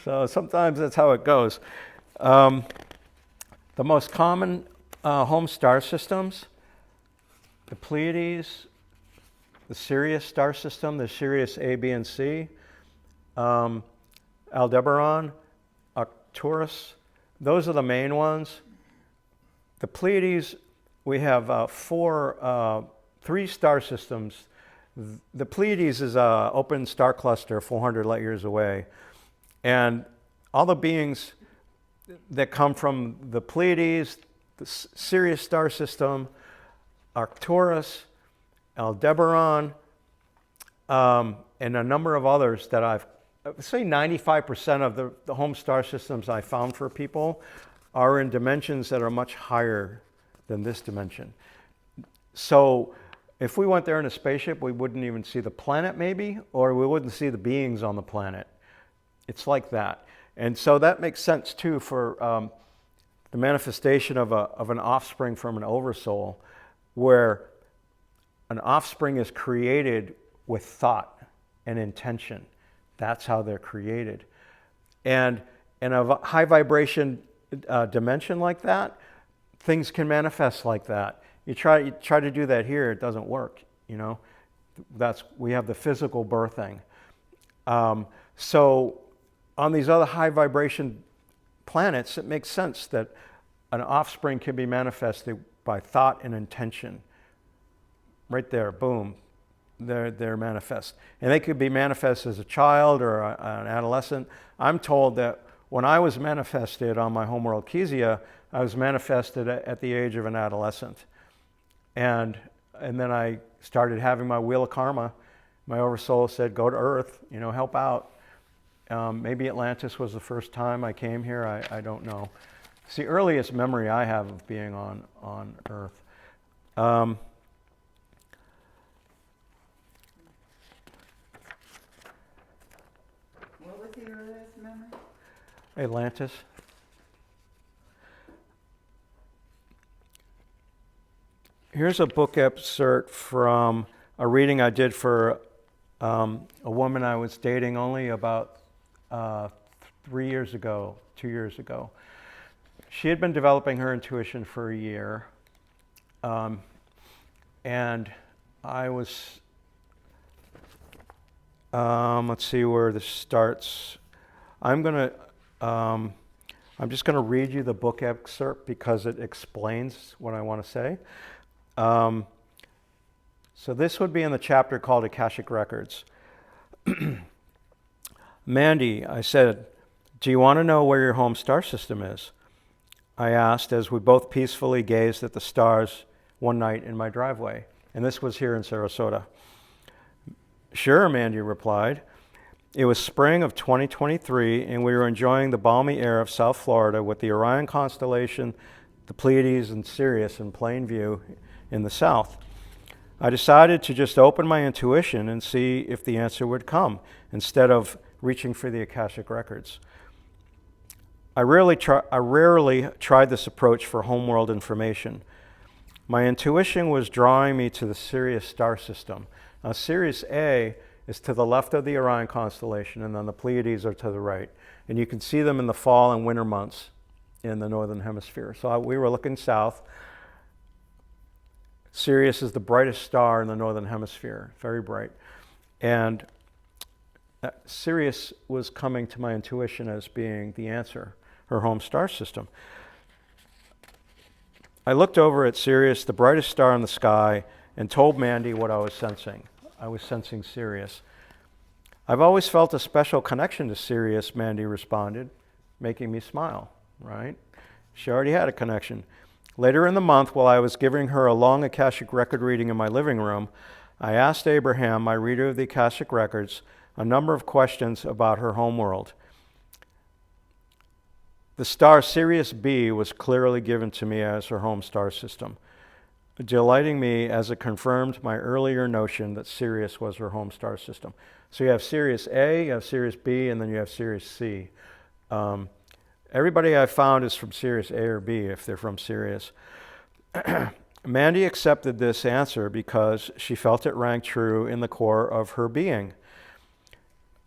So sometimes that's how it goes. The most common home star systems, the Pleiades, the Sirius star system, the Sirius A, B, and C, Aldebaran, Arcturus, those are the main ones. The Pleiades, we have three star systems. The Pleiades is an open star cluster 400 light years away. And all the beings that come from the Pleiades, the Sirius star system, Arcturus, Aldebaran, and a number of others that I would say 95% of the home star systems I found for people are in dimensions that are much higher than this dimension. So if we went there in a spaceship, we wouldn't even see the planet maybe, or we wouldn't see the beings on the planet. It's like that. And so that makes sense too for the manifestation of an offspring from an oversoul, where an offspring is created with thought and intention. That's how they're created. And in a high vibration dimension like that, things can manifest like that. You try to do that here, it doesn't work. We have the physical birthing. So on these other high vibration planets, it makes sense that an offspring can be manifested by thought and intention. Right there, boom, they're manifest. And they could be manifest as a child or an adolescent. I'm told that when I was manifested on my homeworld Kezia, I was manifested at the age of an adolescent. And then I started having my wheel of karma. My oversoul said, go to Earth, help out. Maybe Atlantis was the first time I came here, I don't know. It's the earliest memory I have of being on Earth. What was your earliest memory? Atlantis. Here's a book excerpt from a reading I did for a woman I was dating only about 2 years ago. She had been developing her intuition for a year. And I was, let's see where this starts. I'm just going to read you the book excerpt because it explains what I want to say. So this would be in the chapter called Akashic Records. Mandy, I said, do you want to know where your home star system is? I asked as we both peacefully gazed at the stars one night in my driveway. And this was here in Sarasota. Sure, Mandy replied. It was spring of 2023, and we were enjoying the balmy air of South Florida with the Orion constellation, the Pleiades, and Sirius in plain view in the south. I decided to just open my intuition and see if the answer would come, instead of reaching for the Akashic Records. I rarely tried this approach for homeworld information. My intuition was drawing me to the Sirius star system. Now, Sirius A is to the left of the Orion constellation, and then the Pleiades are to the right. And you can see them in the fall and winter months in the northern hemisphere. So we were looking south. Sirius is the brightest star in the northern hemisphere, very bright. And Sirius was coming to my intuition as being the answer, her home star system. I looked over at Sirius, the brightest star in the sky, and told Mandy what I was sensing. I was sensing Sirius. I've always felt a special connection to Sirius, Mandy responded, making me smile, right? She already had a connection. Later in the month, while I was giving her a long Akashic record reading in my living room, I asked Abraham, my reader of the Akashic Records, a number of questions about her homeworld. The star Sirius B was clearly given to me as her home star system, delighting me as it confirmed my earlier notion that Sirius was her home star system. So you have Sirius A, you have Sirius B, and then you have Sirius C. Everybody I found is from Sirius A or B if they're from Sirius. Mandy accepted this answer because she felt it rang true in the core of her being.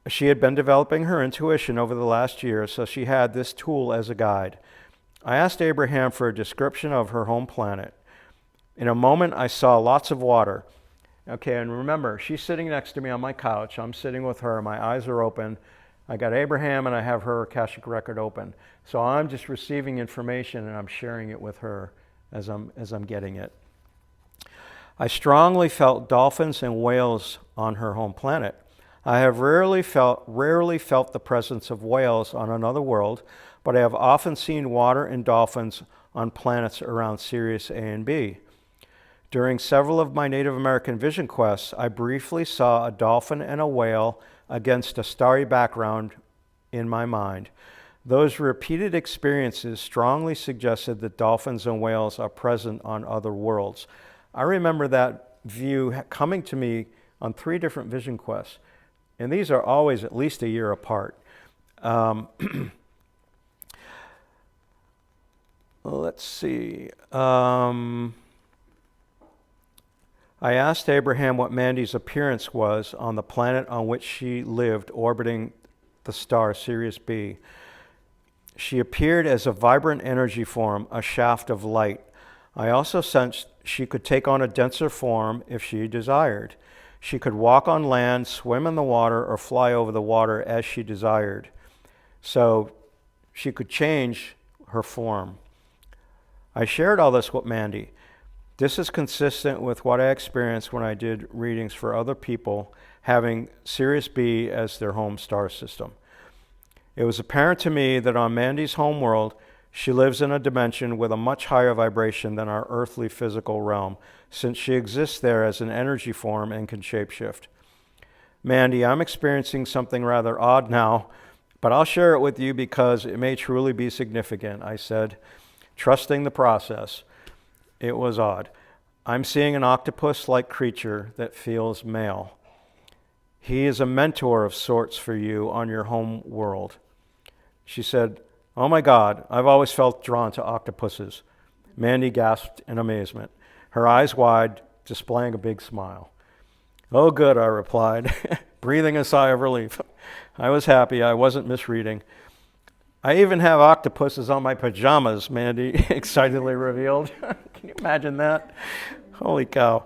She had been developing her intuition over the last year, so she had this tool as a guide. I asked Abraham for a description of her home planet. In a moment, I saw lots of water. Okay, and remember, she's sitting next to me on my couch. I'm sitting with her. My eyes are open. I got Abraham and I have her Akashic record open. So I'm just receiving information and I'm sharing it with her as I'm getting it. I strongly felt dolphins and whales on her home planet. I have rarely felt the presence of whales on another world, but I have often seen water and dolphins on planets around Sirius A and B. During several of my Native American vision quests, I briefly saw a dolphin and a whale against a starry background in my mind. Those repeated experiences strongly suggested that dolphins and whales are present on other worlds. I remember that view coming to me on 3 different vision quests, and these are always at least a year apart. Let's see. I asked Abraham what Mandy's appearance was on the planet on which she lived, orbiting the star Sirius B. She appeared as a vibrant energy form, a shaft of light. I also sensed she could take on a denser form if she desired. She could walk on land, swim in the water, or fly over the water as she desired. So she could change her form. I shared all this with Mandy. This is consistent with what I experienced when I did readings for other people having Sirius B as their home star system. It was apparent to me that on Mandy's home world, she lives in a dimension with a much higher vibration than our earthly physical realm, since she exists there as an energy form and can shapeshift. Mandy, I'm experiencing something rather odd now, but I'll share it with you because it may truly be significant, I said, trusting the process. It was odd. I'm seeing an octopus-like creature that feels male. He is a mentor of sorts for you on your home world. She said, "Oh my God, I've always felt drawn to octopuses." Mandy gasped in amazement, her eyes wide, displaying a big smile. "Oh good," I replied, breathing a sigh of relief. I was happy I wasn't misreading. "I even have octopuses on my pajamas," Mandy excitedly revealed. Can you imagine that? Holy cow.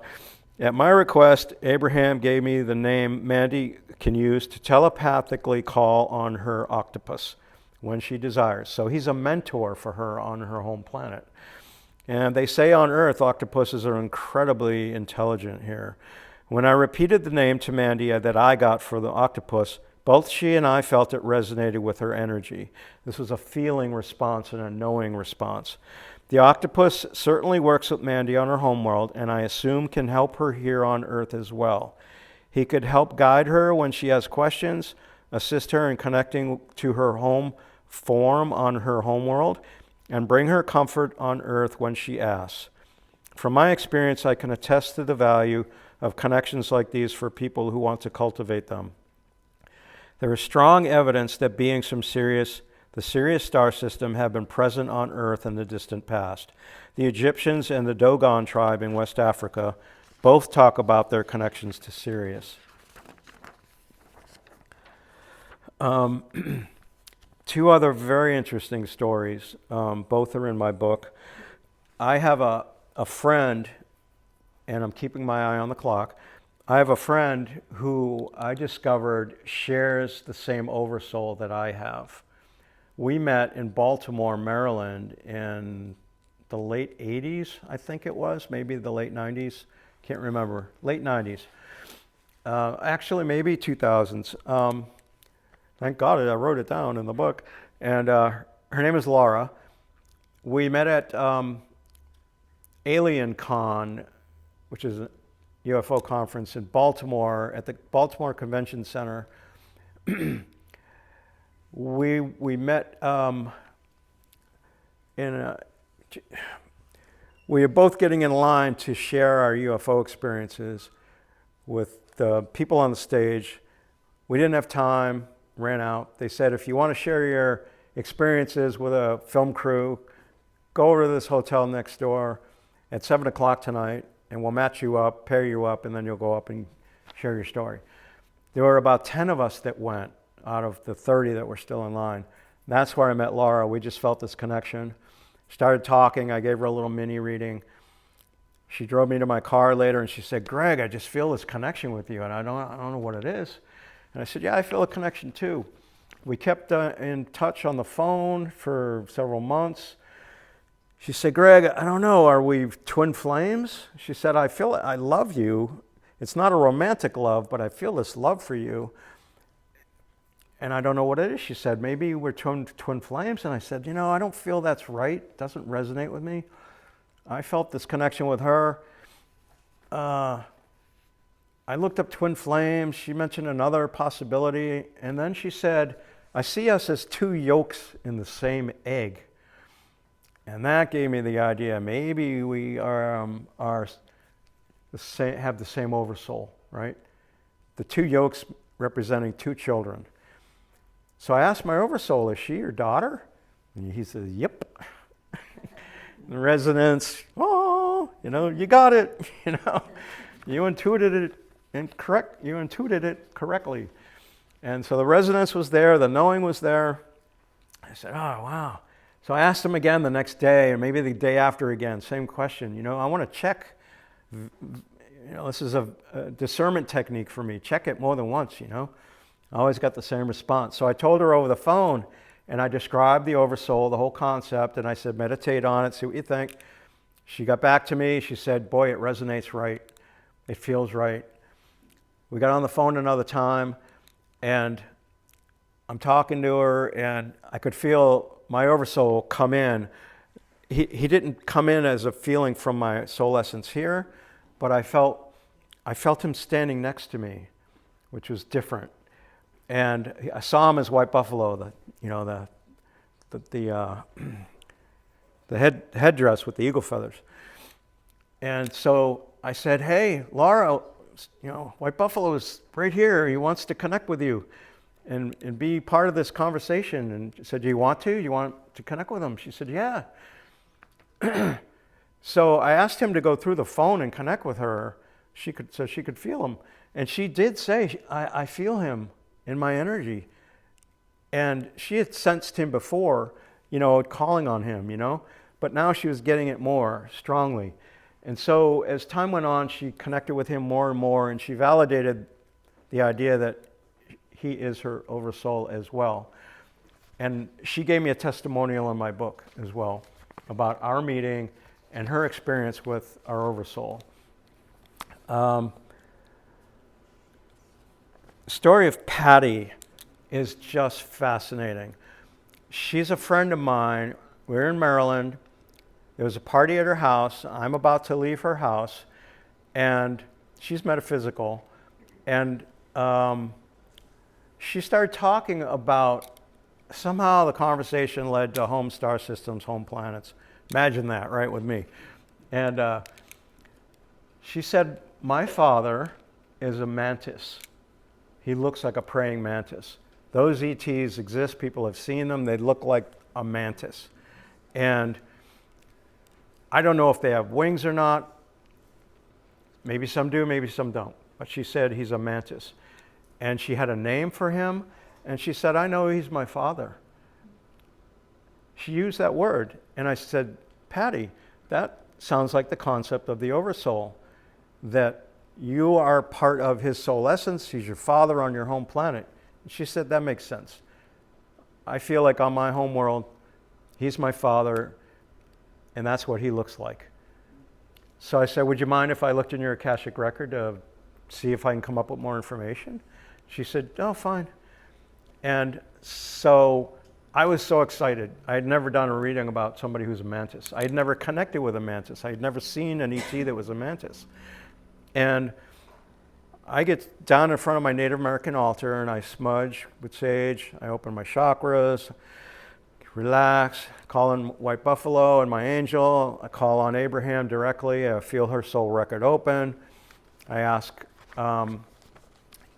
At my request, Abraham gave me the name Mandy can use to telepathically call on her octopus when she desires. So he's a mentor for her on her home planet. And they say on Earth, octopuses are incredibly intelligent here. When I repeated the name to Mandy that I got for the octopus, both she and I felt it resonated with her energy. This was a feeling response and a knowing response. The octopus certainly works with Mandy on her homeworld, and I assume can help her here on Earth as well. He could help guide her when she has questions, assist her in connecting to her home form on her homeworld, and bring her comfort on Earth when she asks. From my experience, I can attest to the value of connections like these for people who want to cultivate them. There is strong evidence that beings from the Sirius star system have been present on Earth in the distant past. The Egyptians and the Dogon tribe in West Africa both talk about their connections to Sirius. 2 other very interesting stories. Both are in my book. I have a friend, and I'm keeping my eye on the clock. I have a friend who I discovered shares the same Oversoul that I have. We met in Baltimore, Maryland in the late 80s, I think it was, maybe the late 90s, can't remember, late 90s. Actually, maybe 2000s. Thank God I wrote it down in the book. And her name is Laura. We met at Alien Con, which is a UFO conference in Baltimore, at the Baltimore Convention Center. We met we were both getting in line to share our UFO experiences with the people on the stage. We didn't have time, ran out. They said, if you want to share your experiences with a film crew, go over to this hotel next door at 7 o'clock tonight, and we'll match you up, pair you up, and then you'll go up and share your story. There were about 10 of us that went out of the 30 that were still in line. That's where I met Laura. We just felt this connection. Started talking. I gave her a little mini reading. She drove me to my car later and she said, Greg, I just feel this connection with you and I don't know what it is. And I said, yeah, I feel a connection too. We kept in touch on the phone for several months. She said, Greg, I don't know, are we twin flames? She said, I love you. It's not a romantic love, but I feel this love for you. And I don't know what it is. She said, maybe we're twin flames. And I said, I don't feel that's right. It doesn't resonate with me. I felt this connection with her. I looked up twin flames. She mentioned another possibility. And then she said, I see us as two yolks in the same egg. And that gave me the idea, maybe we have the same oversoul, right? The two yolks representing two children. So I asked my oversoul, is she your daughter? And he says, yep. The resonance, you got it, you intuited it correctly. And so the resonance was there, the knowing was there. I said, oh, wow. So I asked him again the next day, or maybe the day after again, same question. I want to check, this is a discernment technique for me. Check it more than once, I always got the same response. So I told her over the phone, and I described the oversoul, the whole concept, and I said, meditate on it, see what you think. She got back to me. She said, boy, it resonates right. It feels right. We got on the phone another time, and I'm talking to her, and I could feel my oversoul come in. He didn't come in as a feeling from my soul essence here, but I felt him standing next to me, which was different. And I saw him as White Buffalo, the headdress with the eagle feathers. And so I said, hey, Laura, White Buffalo is right here. He wants to connect with you and be part of this conversation. And I said, do you want to? You want to connect with him? She said, yeah. So I asked him to go through the phone and connect with her so she could feel him. And she did say, I feel him in my energy. And she had sensed him before, calling on him, but now she was getting it more strongly. And so as time went on, she connected with him more and more, and she validated the idea that he is her oversoul as well. And she gave me a testimonial in my book as well about our meeting and her experience with our oversoul. Story of Patty is just fascinating. She's a friend of mine. We're in Maryland. There was a party at her house. I'm about to leave her house, and she's metaphysical. And she started talking about, somehow the conversation led to home star systems, home planets. Imagine that, right, with me. And she said, my father is a mantis. He looks like a praying mantis. Those ETs exist. People have seen them. They look like a mantis. And I don't know if they have wings or not. Maybe some do, maybe some don't. But she said he's a mantis. And she had a name for him. And she said, I know he's my father. She used that word. And I said, Patty, that sounds like the concept of the oversoul. That you are part of his soul essence. He's your father on your home planet. And she said, that makes sense. I feel like on my home world, he's my father, and that's what he looks like. So I said, would you mind if I looked in your Akashic record to see if I can come up with more information? She said, oh, fine. And so I was so excited. I had never done a reading about somebody who's a mantis. I had never connected with a mantis. I had never seen an ET that was a mantis. And I get down in front of my Native American altar and I smudge with sage. I open my chakras, relax, call in White Buffalo and my angel. I call on Abraham directly. I feel her soul record open. I ask,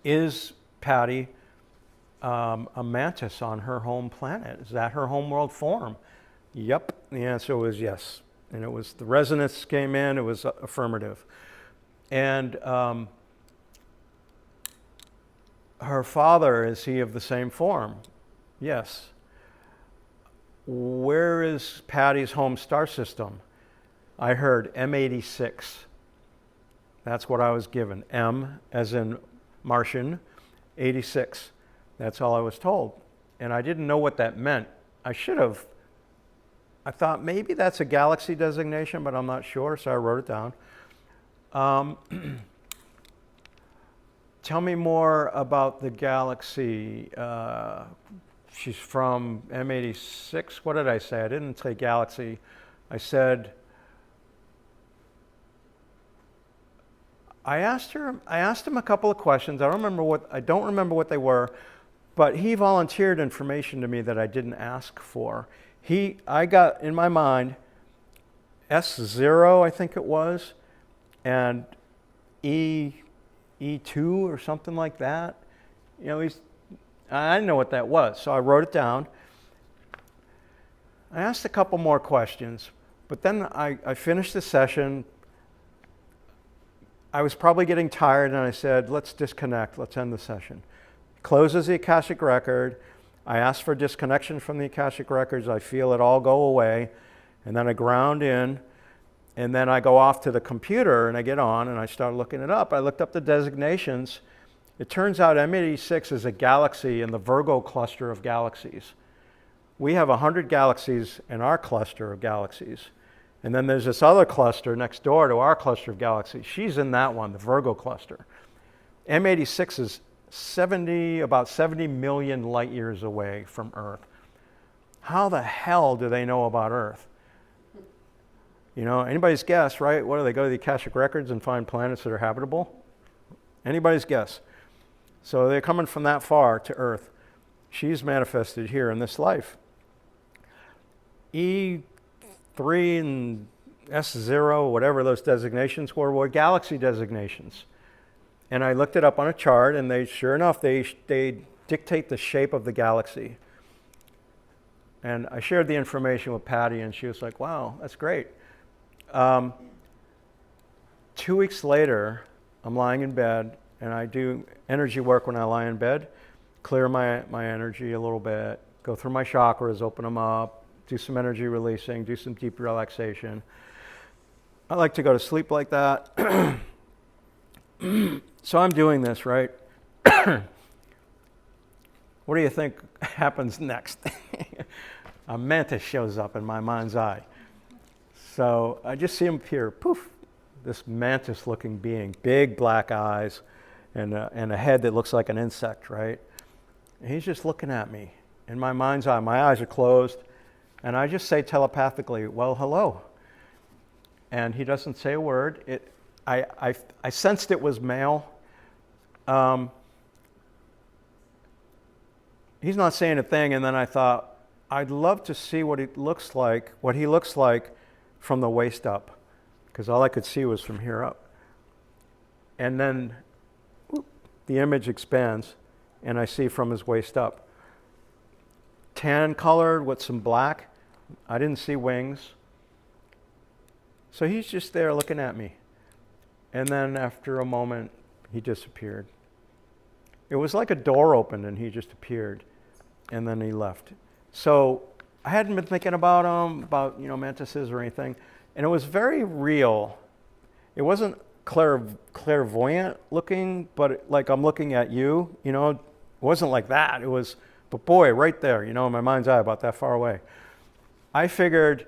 is Patty a mantis on her home planet? Is that her homeworld form? Yep. The answer was yes. And it was, the resonance came in, it was affirmative. And her father, is he of the same form? Yes. Where is Patty's home star system? I heard M86. That's what I was given. M as in Martian, 86. That's all I was told. And I didn't know what that meant. I should have. I thought maybe that's a galaxy designation, but I'm not sure, so I wrote it down. Tell me more about the galaxy. She's from M86. What did I say? I didn't say galaxy. I said, I asked him a couple of questions. I don't remember what they were, but he volunteered information to me that I didn't ask for. I got in my mind S0, I think it was, and E2 or something like that. You know, I didn't know what that was, so I wrote it down. I asked a couple more questions, but then I finished the session. I was probably getting tired, and I said, let's disconnect, let's end the session. Closes the Akashic record. I ask for disconnection from the Akashic records. I feel it all go away, and then I ground in, and then I go off to the computer, and I get on, and I start looking it up. I looked up the designations. It turns out M86 is a galaxy in the Virgo cluster of galaxies. We have 100 galaxies in our cluster of galaxies. And then there's this other cluster next door to our cluster of galaxies. She's in that one, the Virgo cluster. M86 is about 70 million light years away from Earth. How the hell do they know about Earth? You know, anybody's guess, right? What do they go to the Akashic records and find planets that are habitable? Anybody's guess. So they're coming from that far to Earth. She's manifested here in this life. E3 and S0, whatever those designations were galaxy designations. And I looked it up on a chart, and sure enough, they dictate the shape of the galaxy. And I shared the information with Patty, and she was like, wow, that's great. 2 weeks later, I'm lying in bed, and I do energy work when I lie in bed, clear my energy a little bit, go through my chakras, open them up, do some energy releasing, do some deep relaxation. I like to go to sleep like that. So I'm doing this, right? What do you think happens next? A mantis shows up in my mind's eye. So I just see him appear, poof, this mantis-looking being, big black eyes, and a head that looks like an insect, right? And he's just looking at me in my mind's eye. My eyes are closed, and I just say telepathically, well, hello. And he doesn't say a word. I sensed it was male. He's not saying a thing, and then I thought, I'd love to see what he looks like from the waist up, because all I could see was from here up. And then the image expands, and I see from his waist up. Tan colored with some black. I didn't see wings. So he's just there looking at me. And then after a moment, he disappeared. It was like a door opened and he just appeared, and then he left. So I hadn't been thinking about him, mantises or anything, and it was very real. It wasn't clairvoyant looking, but like I'm looking at you, it wasn't like that. It was, but boy, right there, in my mind's eye, about that far away. I figured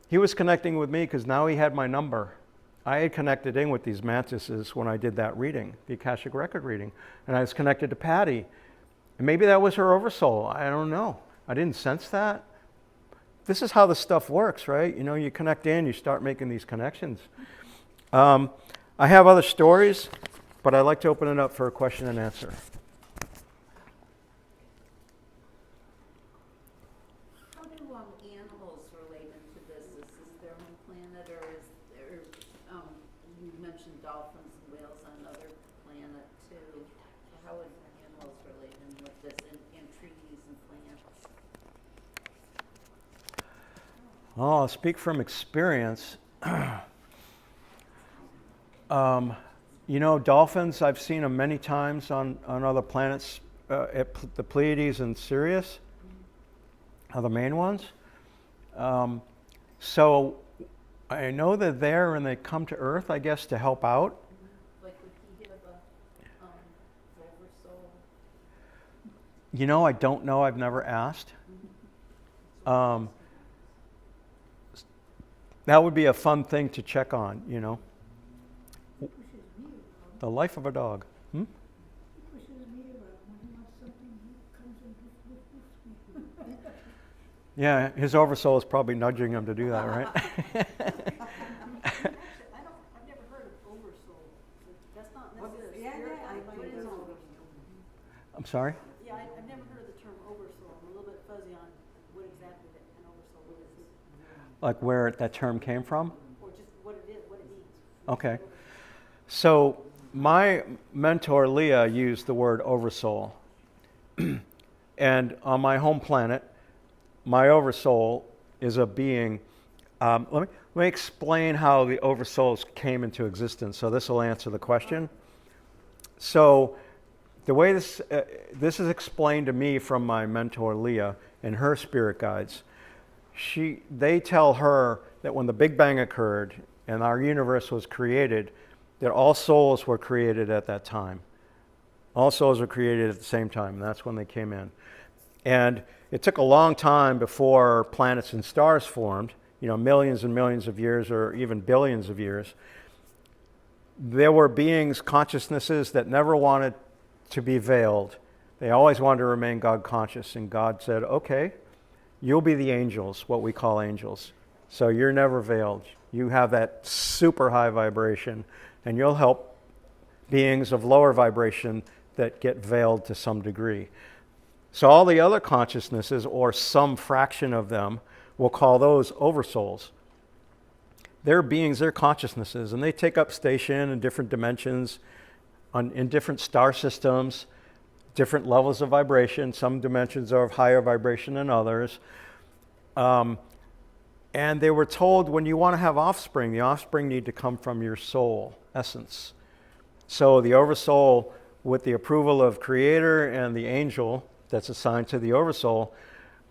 he was connecting with me because now he had my number. I had connected in with these mantises when I did that reading, the Akashic record reading, and I was connected to Patty. And maybe that was her oversoul. I don't know. I didn't sense that. This is how the stuff works, right? You connect in, you start making these connections. I have other stories, but I'd like to open it up for a question and answer. How do planet, or you mentioned dolphins and whales on another planet too. So how would animals relate in with this, and trees and plants? Oh, I'll speak from experience. Dolphins, I've seen them many times on other planets, the Pleiades and Sirius are the main ones. So I know they're there and they come to Earth, I guess, to help out. Like would he have a oversoul? I don't know. I've never asked. That would be a fun thing to check on, The life of a dog. Yeah, his oversoul is probably nudging him to do that, right? Actually, I've never heard of oversoul. That's not necessarily Yeah, spirit. I What think is that's what oversoul? I'm sorry? Yeah, I've never heard of the term oversoul. I'm a little bit fuzzy on what exactly an oversoul is, Like where that term came from? or just what it is, what it means. Okay. So my mentor, Leah, used the word oversoul. And on my home planet, my oversoul is a being. Let me explain how the oversouls came into existence. So this will answer the question. So the way this is explained to me from my mentor Leah and her spirit guides. They tell her that when the Big Bang occurred and our universe was created, that all souls were created at that time. All souls were created at the same time, and that's when they came in. And it took a long time before planets and stars formed, millions and millions of years or even billions of years. There were beings, consciousnesses that never wanted to be veiled. They always wanted to remain God conscious, and God said, okay, you'll be the angels, what we call angels. So you're never veiled. You have that super high vibration, and you'll help beings of lower vibration that get veiled to some degree. So all the other consciousnesses, or some fraction of them, we'll call those oversouls. They're beings, they're consciousnesses, and they take up station in different dimensions, in different star systems, different levels of vibration. Some dimensions are of higher vibration than others. And they were told, when you want to have offspring, the offspring need to come from your soul essence. So the oversoul, with the approval of Creator and the angel that's assigned to the oversoul,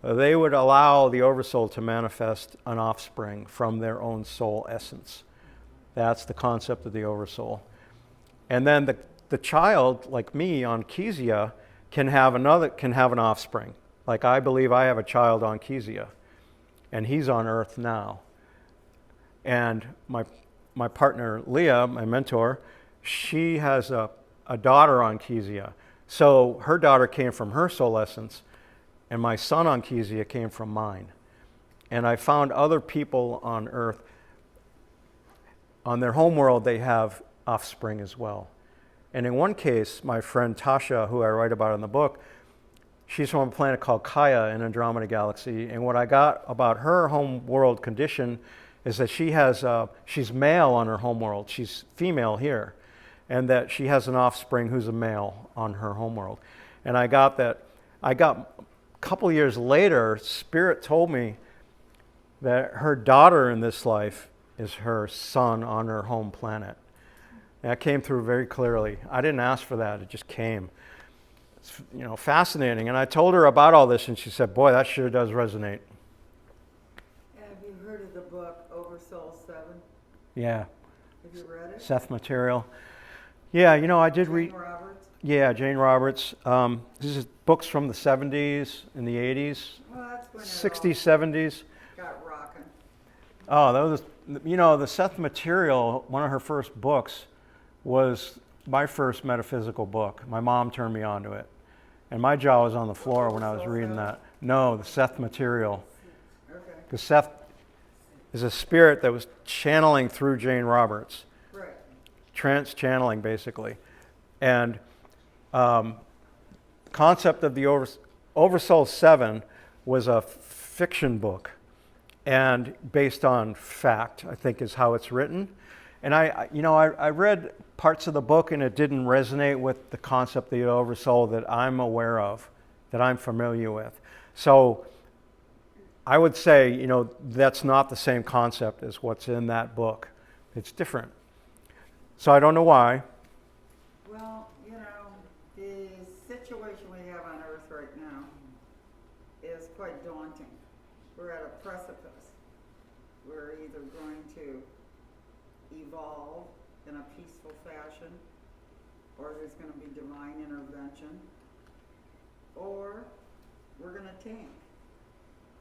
they would allow the oversoul to manifest an offspring from their own soul essence. That's the concept of the oversoul. And then the child, like me on Kezia, can have an offspring. Like I believe I have a child on Kezia, and he's on Earth now. And my partner Leah, my mentor, she has a daughter on Kezia. So her daughter came from her soul essence, and my son on Kezia came from mine. And I found other people on Earth, on their home world, they have offspring as well. And in one case, my friend Tasha, who I write about in the book, she's from a planet called Kaya in Andromeda Galaxy. And what I got about her home world condition is that she's male on her home world. She's female here. And that she has an offspring who's a male on her homeworld. And I got a couple years later, Spirit told me that her daughter in this life is her son on her home planet. That came through very clearly. I didn't ask for that, it just came. It's fascinating. And I told her about all this, and she said, boy, that sure does resonate. Have you heard of the book Oversoul 7? Yeah. Have you read it? Seth material. Yeah, I did read. Jane Roberts? Yeah, Jane Roberts. This is books from the 70s and the 80s, Well, that's when 60s, it 70s. all got rocking. Oh, that was, the Seth material, one of her first books, was my first metaphysical book. My mom turned me on to it. And my jaw was on the floor when I was reading that. No, the Seth material. Okay. Because Seth is a spirit that was channeling through Jane Roberts. Right. Trans-channeling, basically. And concept of the Oversoul 7 was a fiction book. and based on fact, I think is how it's written. And I read parts of the book and it didn't resonate with the concept of the Oversoul that I'm aware of, that I'm familiar with. So I would say, that's not the same concept as what's in that book. It's different. So I don't know why. Well, the situation we have on Earth right now is quite daunting. We're at a precipice. We're either going to evolve in a peaceful fashion, or there's going to be divine intervention, or we're going to tank.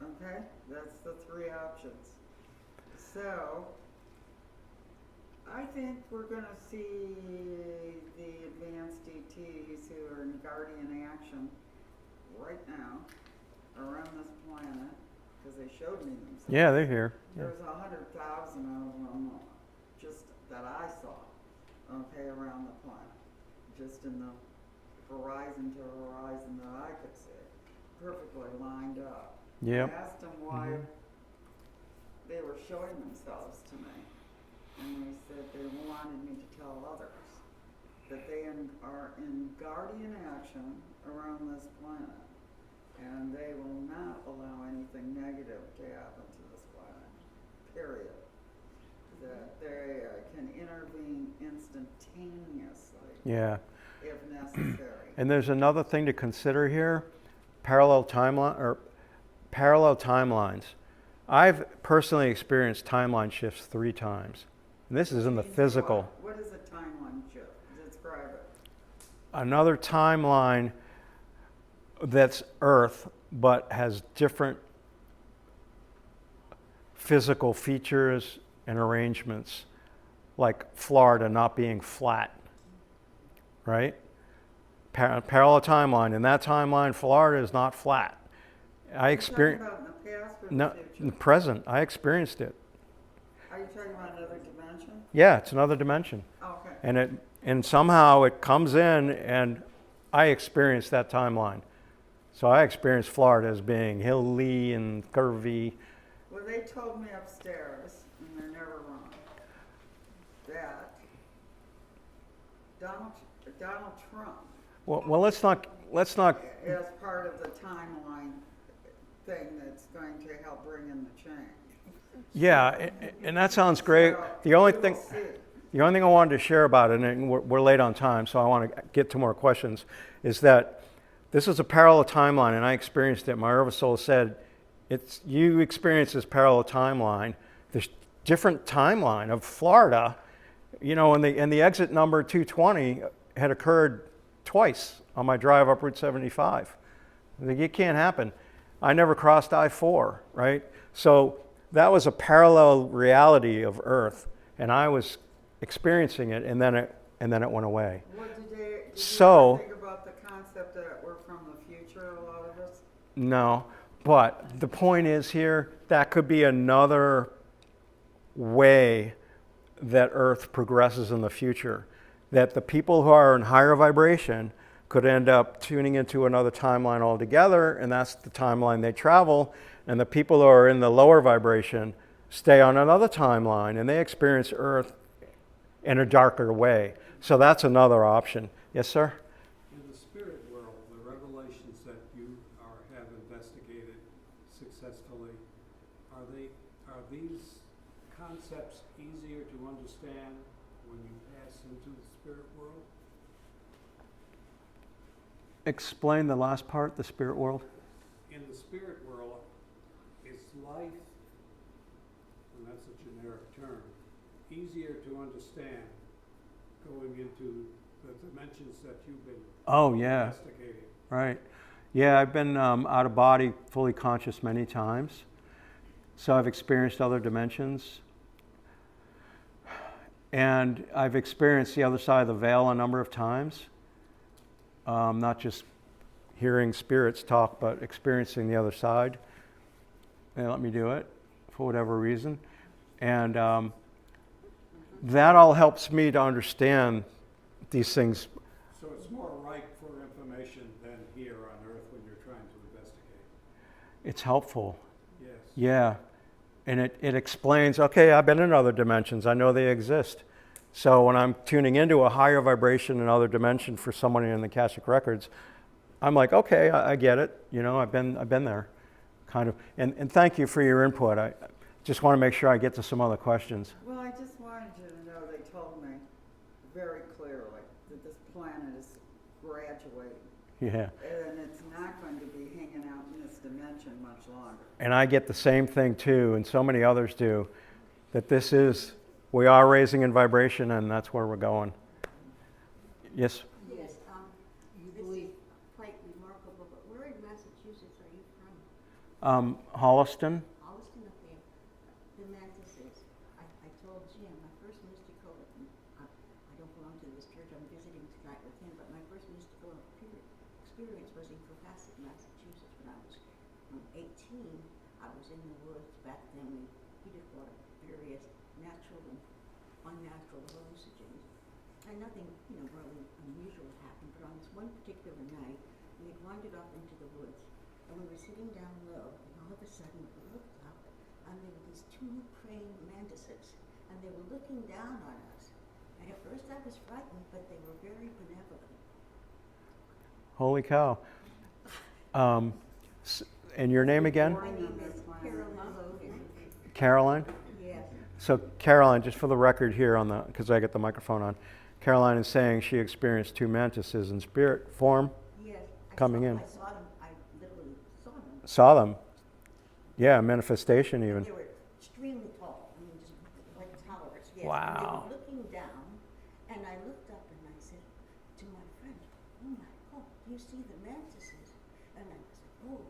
Okay? That's the three options. So, I think we're going to see the advanced ETs who are in guardian action right now around this planet, because they showed me themselves. Yeah, they're here. Yeah. There's 100,000 of them just that I saw, okay, around the planet, just in the horizon to horizon that I could see, perfectly lined up. Yep. I asked them why they were showing themselves to me, and they said they wanted me to tell others that they are in guardian action around this planet, and they will not allow anything negative to happen to this planet, period. That they can intervene instantaneously, Yeah. if necessary. And there's another thing to consider here, parallel timelines. I've personally experienced timeline shifts 3 times. And this is in the physical. What is a timeline shift? Describe it. Another timeline that's Earth, but has different physical features and arrangements, like Florida not being flat, right? Parallel timeline. In that timeline, Florida is not flat. I experienced. Are you talking about in the past or No, the future? in the present. I experienced it. Are you talking about another dimension? Yeah, it's another dimension, Okay. and somehow it comes in, and I experienced that timeline. So I experienced Florida as being hilly and curvy. Well, they told me upstairs, and they're never wrong, that Donald Trump, Well, let's not. as part of the timeline thing that's going to help bring in the change. Yeah, and that sounds great. So, The only we will thing. see. The only thing I wanted to share about it, and we're late on time, so I want to get to more questions, is that this is a parallel timeline, and I experienced it. My Oversoul said, you experience this parallel timeline, this different timeline of Florida, and the exit number 220 had occurred twice on my drive up Route 75. It can't happen. I never crossed I-4, right? So that was a parallel reality of Earth, and I was experiencing it, and then it went away. What did you So- ever think about the concept that we're from the future, a lot of us? No, but the point is here, that could be another way that Earth progresses in the future. That the people who are in higher vibration could end up tuning into another timeline altogether, and that's the timeline they travel. And the people who are in the lower vibration stay on another timeline, and they experience Earth in a darker way. So that's another option. Yes, sir? In the spirit world, the revelations that you have investigated successfully, are these concepts easier to understand when you pass into the spirit world? Explain the last part, the spirit world. In the spirit world, is life, and that's a generic term, easier to understand going into the dimensions that you've been investigating? Right. Yeah, I've been out of body, fully conscious many times. So I've experienced other dimensions. And I've experienced the other side of the veil a number of times. Not just hearing spirits talk, but experiencing the other side. They let me do it for whatever reason. And that all helps me to understand these things. So it's more ripe for information than here on Earth when you're trying to investigate. It's helpful. Yes. Yeah. And it explains, okay, I've been in other dimensions. I know they exist. So when I'm tuning into a higher vibration in other dimension for someone in the Akashic Records, I'm like, okay, I get it. You know, I've been there, kind of. And thank you for your input. I just want to make sure I get to some other questions. Well, I just wanted you to know they told me very clearly that this planet is graduating. Yeah. And it's not going to be hanging out in this dimension much longer. And I get the same thing too, and so many others do, that we are raising in vibration, and that's where we're going. Yes? Yes, You this believe, is quite remarkable, but where in Massachusetts are you from? Holliston? Alston, okay. The mantises. I told Jim, my first mystical, I don't belong to this church, I'm visiting tonight with him, but my first mystical experience was in Cohasset, Massachusetts, when I was 18. I was in the woods back then. We did a lot of various natural and unnatural hallucinogens. And nothing, really unusual happened, but on this one particular night, we had wandered off into the woods, and we were sitting down low, and all of a sudden we looked up, and there were these two praying mantises, and they were looking down on us. And at first I was frightened, but they were very benevolent. Holy cow. And your name again? My name is Caroline Logan. Caroline? Yes. So Caroline, just for the record here because I get the microphone on, Caroline is saying she experienced two mantises in spirit form. Yes. Coming in. I saw them. I literally saw them. Saw them. Yeah, manifestation even. They were extremely tall. I mean, just like towers. Yes. Wow. And they were looking down, and I looked up and I said to my friend, "Oh my God, do you see the mantises?" And I was like, "Oh,"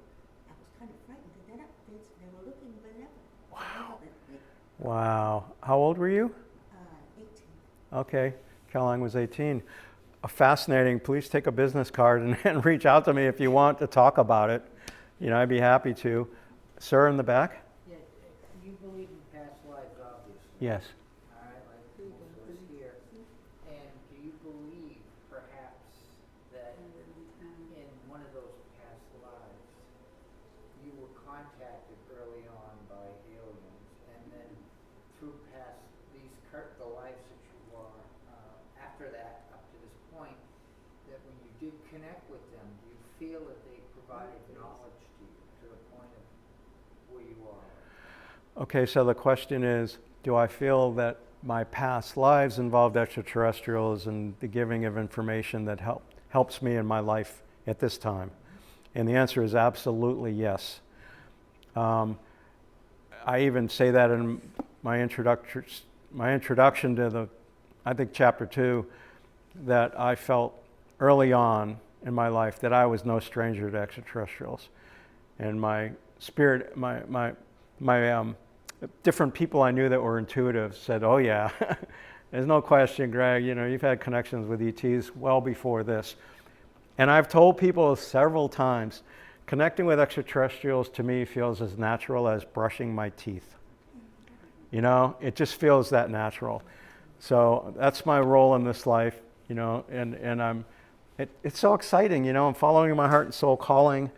I was kind of frightened. And then they were looking benevolently. Wow. How old were you? 18. Okay. Caroline was 18. Fascinating. Please take a business card and reach out to me if you want to talk about it. I'd be happy to. Sir in the back? Yeah, you believe in past lives, obviously. Yes. All right, like most of us here. And do you believe, perhaps, that in one of those past lives, you were contacted early on by aliens, and then through past the lives that you are after that, up to this point, that when you did connect with them, do you feel that they provided knowledge to you to the point of where you are? Okay, so the question is, do I feel that my past lives involved extraterrestrials and the giving of information that helps me in my life at this time? And the answer is absolutely yes. I even say that in my introduction to I think chapter 2, that I felt early on in my life that I was no stranger to extraterrestrials. And my spirit, my different people I knew that were intuitive said, "Oh yeah, there's no question, Greg, you've had connections with ETs well before this." And I've told people several times, connecting with extraterrestrials to me feels as natural as brushing my teeth. It just feels that natural. So that's my role in this life, and it's so exciting, I'm following my heart and soul calling,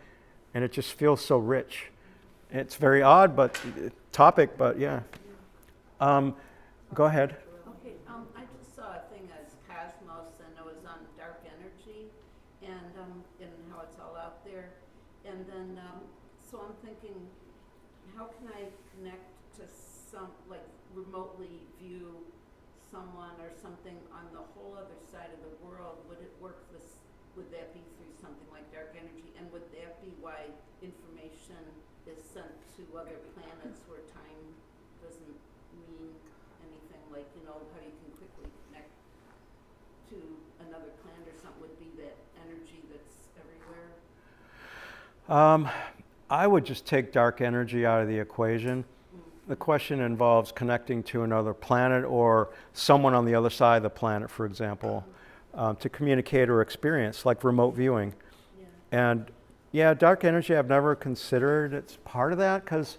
and it just feels so rich. It's very odd, but yeah. Go ahead. Okay, I just saw a thing as cosmos, and it was on dark energy, and how it's all out there. And then, so I'm thinking, how can I connect to remotely view someone or something on the whole other side of the world? Would it work would that be through something like dark energy? And would that be why information is sent to other planets where time doesn't mean anything, like, how you can quickly connect to another planet or something, would be that energy that's everywhere? I would just take dark energy out of the equation. The question involves connecting to another planet or someone on the other side of the planet, for example, to communicate or experience, like remote viewing. Yeah. And yeah, dark energy I've never considered it's part of that, because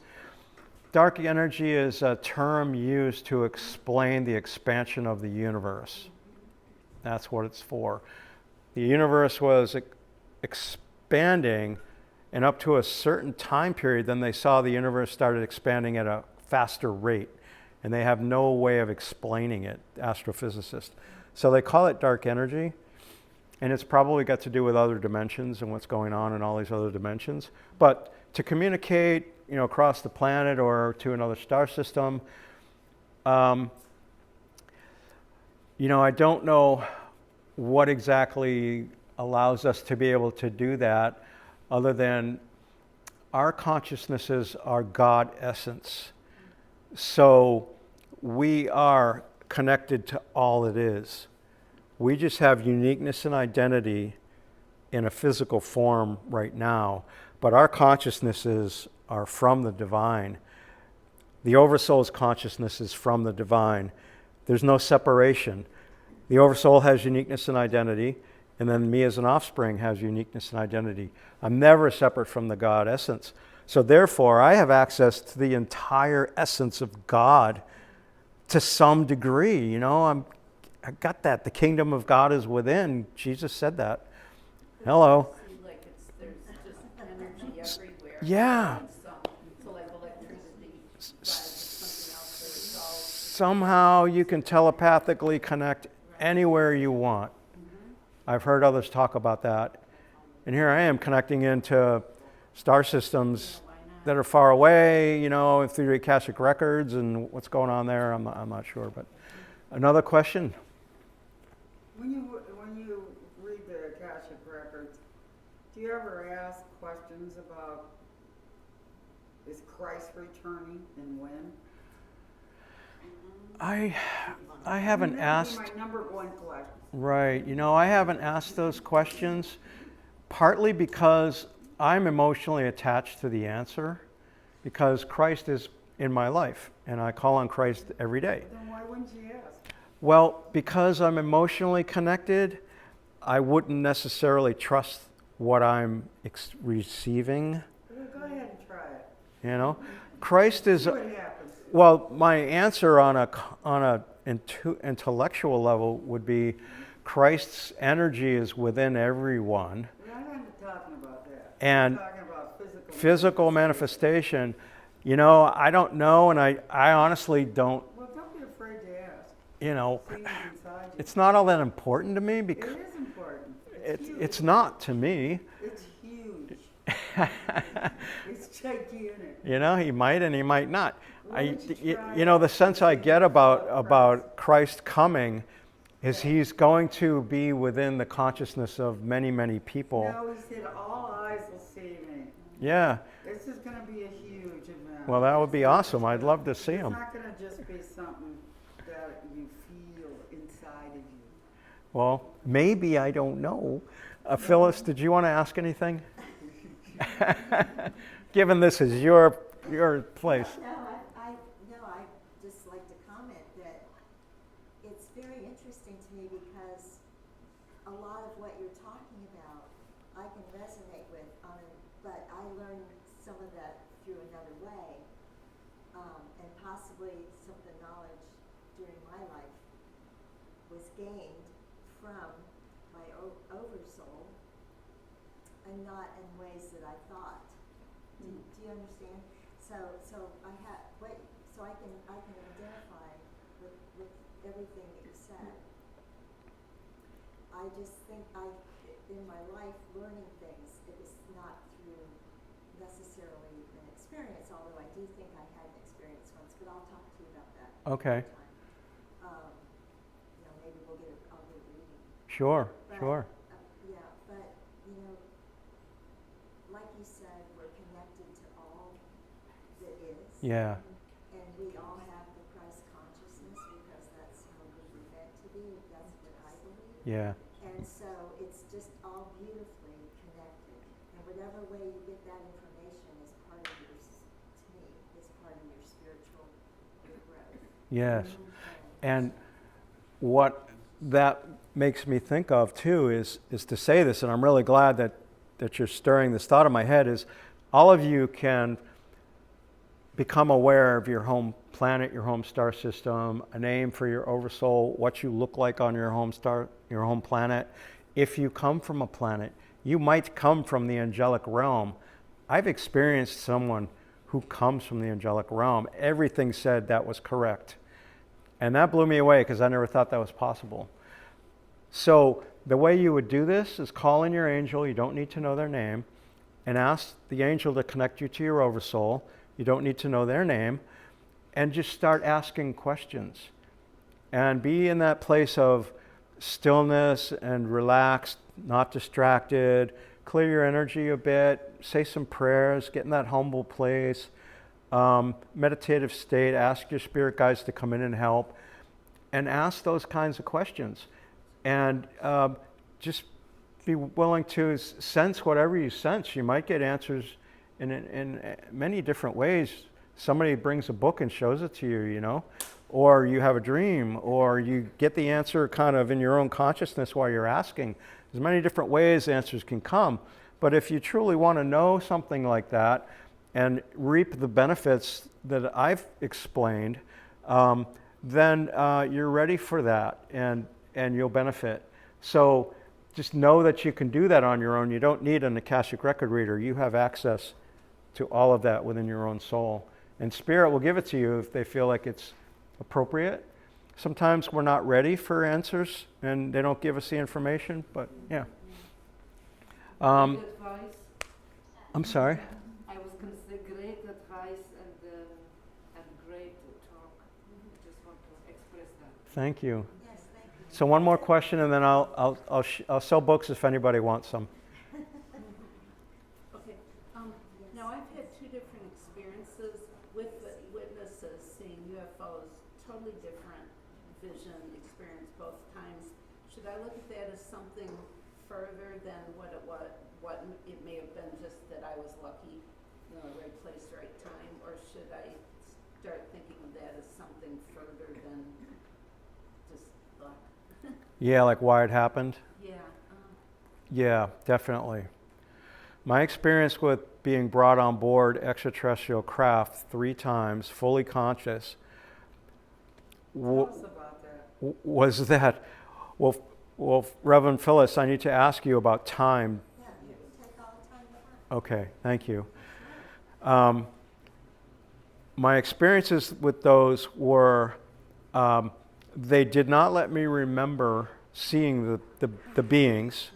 dark energy is a term used to explain the expansion of the universe. That's what it's for. The universe was expanding, and up to a certain time period, then they saw the universe started expanding at a faster rate. And they have no way of explaining it, astrophysicists. So they call it dark energy. And it's probably got to do with other dimensions and what's going on in all these other dimensions. But to communicate, across the planet or to another star system, I don't know what exactly allows us to be able to do that, other than our consciousnesses are God essence. So we are connected to all it is. We just have uniqueness and identity in a physical form right now, but our consciousnesses are from the divine. The Oversoul's consciousness is from the divine. There's no separation. The Oversoul has uniqueness and identity, and then me as an offspring has uniqueness and identity. I'm never separate from the God essence. So therefore, I have access to the entire essence of God to some degree. I got that. The kingdom of God is within. Jesus said that. Hello. See, like there's just energy everywhere. Yeah. And so like electricity drives something else, but it's all. Somehow you can telepathically connect anywhere you want. I've heard others talk about that. And here I am connecting into star systems that are far away, through the Akashic Records and what's going on there. I'm not sure. But another question? When you read the Akashic Records, do you ever ask questions about, is Christ returning and when? I haven't asked. That'd be my number one question. Right. I haven't asked those questions, partly because I'm emotionally attached to the answer, because Christ is in my life, and I call on Christ every day. Then why wouldn't you ask? Well, because I'm emotionally connected, I wouldn't necessarily trust what I'm receiving. Well, go ahead and try it. Christ is. See what happens. Well, my answer on a intellectual level would be, Christ's energy is within everyone. We're not talking about that. And We're talking about physical manifestation, I don't know, and I honestly don't, Well, don't be afraid to ask. See what's inside you. it's not all that important to me, It because is important. it's not to me. It's huge. It's gigantic. He might and he might not. Why don't you try The sense I get about Christ coming is he's going to be within the consciousness of many, many people. No, he said all eyes will see me. Yeah. This is going to be a huge event. Well, that would be awesome. I'd love to see It's him. not going to just be something that you feel inside of you. Well, maybe, I don't know. Phyllis, did you want to ask anything? Given this is your place. No, I'd just like to comment that it's very interesting to me, because a lot of what you're talking about, I can resonate with, but I learned some of that through another way, and possibly some of the knowledge during my life was gained from my oversoul, and not in ways that I thought. Do you understand? So I can identify with everything that you said. I just think in my life, learning things, it was not through necessarily an experience, although I do think I had an experience once, but I'll talk to you about that. Okay. Another time. Maybe I'll get a reading. Sure. But, yeah, but, like you said, we're connected to all that is. Yeah. And we all have the Christ consciousness, because that's how we were meant to be. That's what I believe. Yeah. And so it's just all beautifully connected. And whatever way you get that information is part of to me, is part of your spiritual growth. Yes. And what that makes me think of too is to say this, and I'm really glad that you're stirring this thought in my head, is all of you can become aware of your home planet, your home star system, a name for your oversoul, what you look like on your home planet. If you come from a planet, you might come from the angelic realm. I've experienced someone who comes from the angelic realm. Everything said that was correct. And that blew me away because I never thought that was possible. So the way you would do this is call in your angel, you don't need to know their name, and ask the angel to connect you to your Oversoul. You don't need to know their name, and just start asking questions. And be in that place of stillness and relaxed, not distracted. Clear your energy a bit, say some prayers, get in that humble place, meditative state, ask your spirit guides to come in and help, and ask those kinds of questions. And just be willing to sense whatever you sense. You might get answers in many different ways. Somebody brings a book and shows it to you, you know, or you have a dream, or you get the answer kind of in your own consciousness while you're asking. There's many different ways answers can come. But if you truly want to know something like that and reap the benefits that I've explained, then you're ready for that, and you'll benefit. So just know that you can do that on your own. You don't need an Akashic record reader. You have access to all of that within your own soul. And Spirit will give it to you if they feel like it's appropriate. Sometimes we're not ready for answers and they don't give us the information, but yeah. Great advice. I'm sorry? I was going to say great advice and great talk. I just want to express that. Thank you. Yes, thank you. So one more question, and then I'll sell books if anybody wants some. Okay, now I've had two different experiences with the witnesses seeing UFOs, totally different vision experience both times. Should I look at that as something further than what it may have been, just that I was lucky, you know, right place, right time, or should I start thinking of that as something further than just luck? Yeah, like why it happened? Yeah. Yeah, definitely. My experience with being brought on board extraterrestrial craft 3 times, fully conscious, Tell us about that. was that, well, Reverend Phyllis, I need to ask you about time. Yeah, you can take all the time you want. Okay, thank you. My experiences with those were, they did not let me remember seeing the beings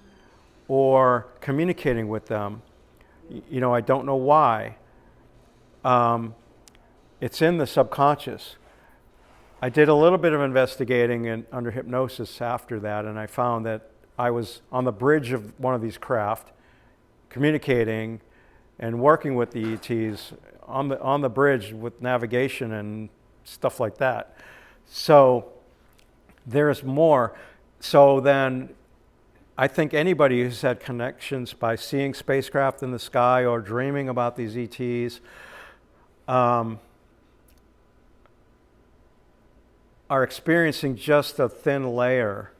or communicating with them. You know, I don't know why. It's in the subconscious. I did a little bit of investigating under hypnosis after that, and I found that I was on the bridge of one of these craft, communicating and working with the ETs on the bridge with navigation and stuff like that. So there's more. So then I think anybody who's had connections by seeing spacecraft in the sky or dreaming about these ETs are experiencing just a thin layer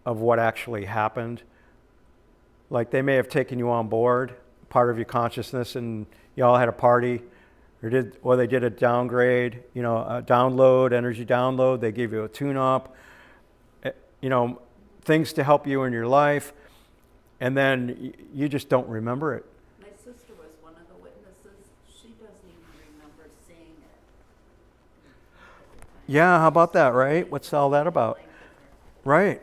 of what actually happened. Like they may have taken you on board, part of your consciousness, and you all had a party, or they did a downgrade, you know, a download, energy download. They gave you a tune-up, you know, things to help you in your life, and then you just don't remember it. My sister was one of the witnesses. She doesn't even remember seeing it. Yeah, how about that, right? What's all that about? Right.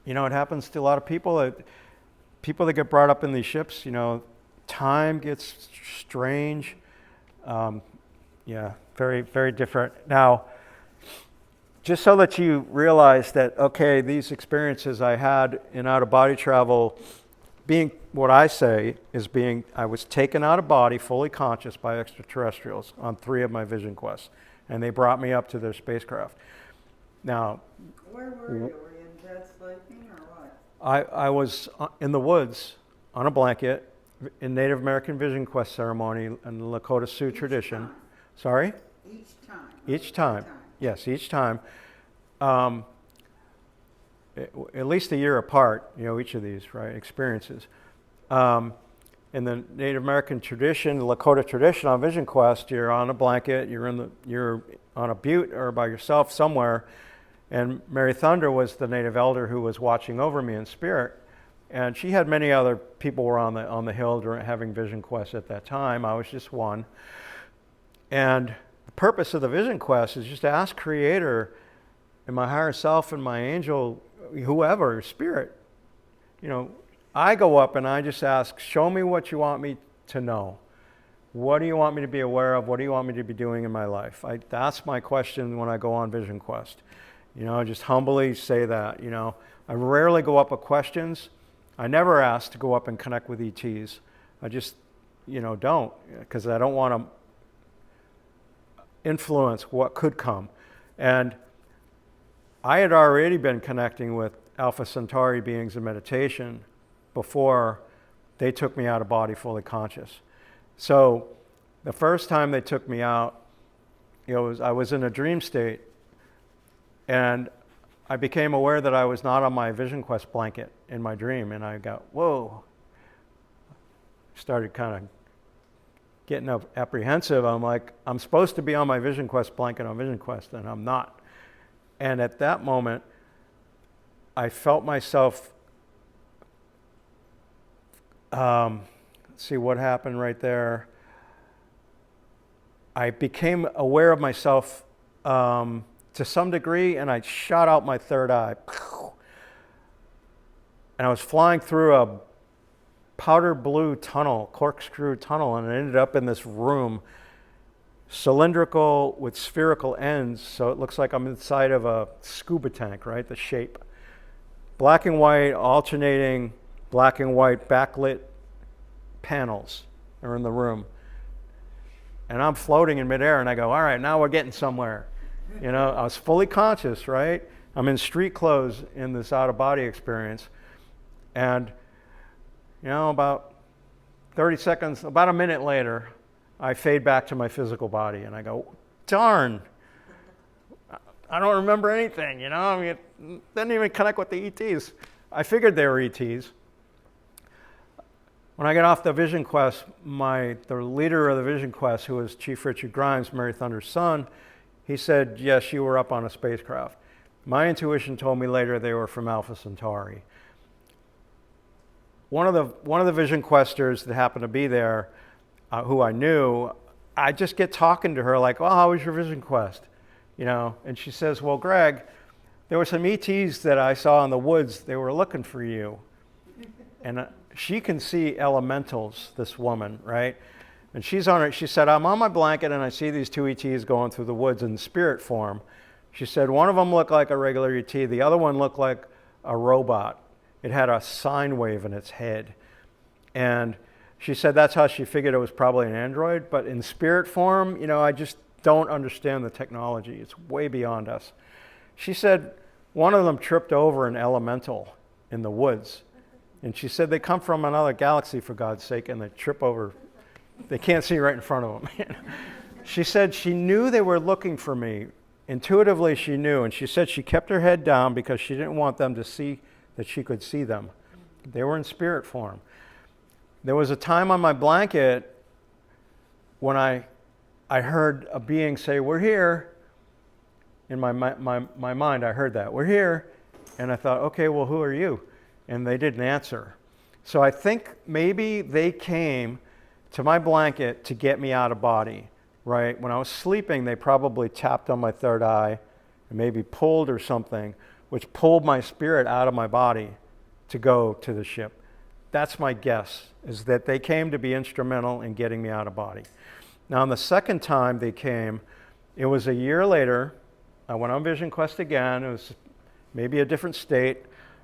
You know, it happens to a lot of people that get brought up in these ships, you know, time gets strange. Yeah, very, very different. Now, just so that you realize that, okay, these experiences I had in out-of-body travel, being what I say is I was taken out of body, fully conscious by extraterrestrials on 3 of my vision quests, and they brought me up to their spacecraft. Now, Where were you? Were you in bed sleeping or what? I was in the woods on a blanket in Native American Vision Quest ceremony in the Lakota Sioux tradition. time? Sorry? Each time. Each time. Yes, each time. At least a year apart, you know, each of these, right, experiences. In the Native American tradition, the Lakota tradition on Vision Quest, you're on a blanket, you're on a butte or by yourself somewhere, and Mary Thunder was the native elder who was watching over me in spirit. And she had many other people were on the hill having vision quests at that time. I was just one. And the purpose of the vision quest is just to ask Creator and my higher self and my angel, whoever, spirit, you know, I go up and I just ask, show me what you want me to know. What do you want me to be aware of? What do you want me to be doing in my life? That's my question when I go on Vision Quest. You know, I just humbly say that, you know. I rarely go up with questions. I never ask to go up and connect with ETs. I just, you know, don't, because I don't want to influence what could come. And I had already been connecting with Alpha Centauri beings in meditation before they took me out of body fully conscious. So the first time they took me out, you know, I was in a dream state, and I became aware that I was not on my Vision Quest blanket in my dream, and I got, whoa. Started kind of getting apprehensive. I'm like, I'm supposed to be on my Vision Quest blanket on Vision Quest, and I'm not. And at that moment, I felt myself, let's see what happened right there. I became aware of myself to some degree, and I shot out my third eye. And I was flying through a powder blue tunnel, corkscrew tunnel, and I ended up in this room, cylindrical with spherical ends, so it looks like I'm inside of a scuba tank, right? The shape. Black and white, alternating black and white backlit panels are in the room. And I'm floating in midair, and I go, all right, now we're getting somewhere. You know, I was fully conscious, right? I'm in street clothes in this out-of-body experience. And, you know, about 30 seconds, about a minute later, I fade back to my physical body, and I go, darn, I don't remember anything, you know? I mean, it didn't even connect with the ETs. I figured they were ETs. When I got off the Vision Quest, the leader of the Vision Quest, who was Chief Richard Grimes, Mary Thunder's son, he said, yes, you were up on a spacecraft. My intuition told me later they were from Alpha Centauri. One of the Vision Questers that happened to be there, who I knew, I just get talking to her like, oh, how was your Vision Quest? You know, and she says, well, Greg, there were some ETs that I saw in the woods. They were looking for you. And she can see elementals, this woman, right? And she's on it. She said, I'm on my blanket and I see these two ETs going through the woods in spirit form. She said, one of them looked like a regular ET. The other one looked like a robot. It had a sine wave in its head. And she said that's how she figured it was probably an android. But in spirit form, you know, I just don't understand the technology. It's way beyond us. She said one of them tripped over an elemental in the woods. And she said they come from another galaxy, for God's sake, and they trip over. They can't see right in front of them. She said she knew they were looking for me. Intuitively, she knew. And she said she kept her head down because she didn't want them to see that she could see them. They were in spirit form. There was a time on my blanket when I heard a being say, we're here. In my mind, I heard that, we're here. And I thought, okay, well, who are you? And they didn't answer. So I think maybe they came to my blanket to get me out of body, right? When I was sleeping, they probably tapped on my third eye and maybe pulled or something, which pulled my spirit out of my body to go to the ship. That's my guess, is that they came to be instrumental in getting me out of body. Now, on the second time they came, it was a year later. I went on Vision Quest again. It was maybe a different state.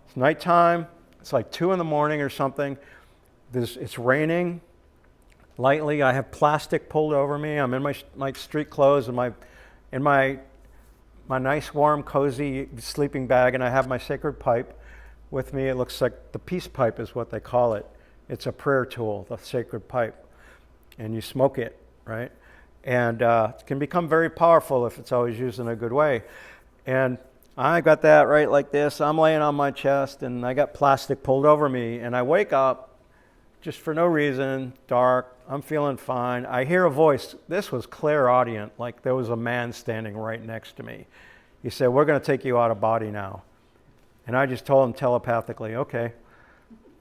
It's nighttime. It's like 2 in the morning or something. It's raining lightly. I have plastic pulled over me. I'm in my street clothes and my nice, warm, cozy sleeping bag, and I have my sacred pipe with me. It looks like the peace pipe is what they call it. It's a prayer tool, the sacred pipe. And you smoke it, right? And it can become very powerful if it's always used in a good way. And I got that right like this. I'm laying on my chest, and I got plastic pulled over me, and I wake up just for no reason, dark. I'm feeling fine. I hear a voice. This was clairaudient, like there was a man standing right next to me. He said, we're going to take you out of body now. And I just told him telepathically, okay.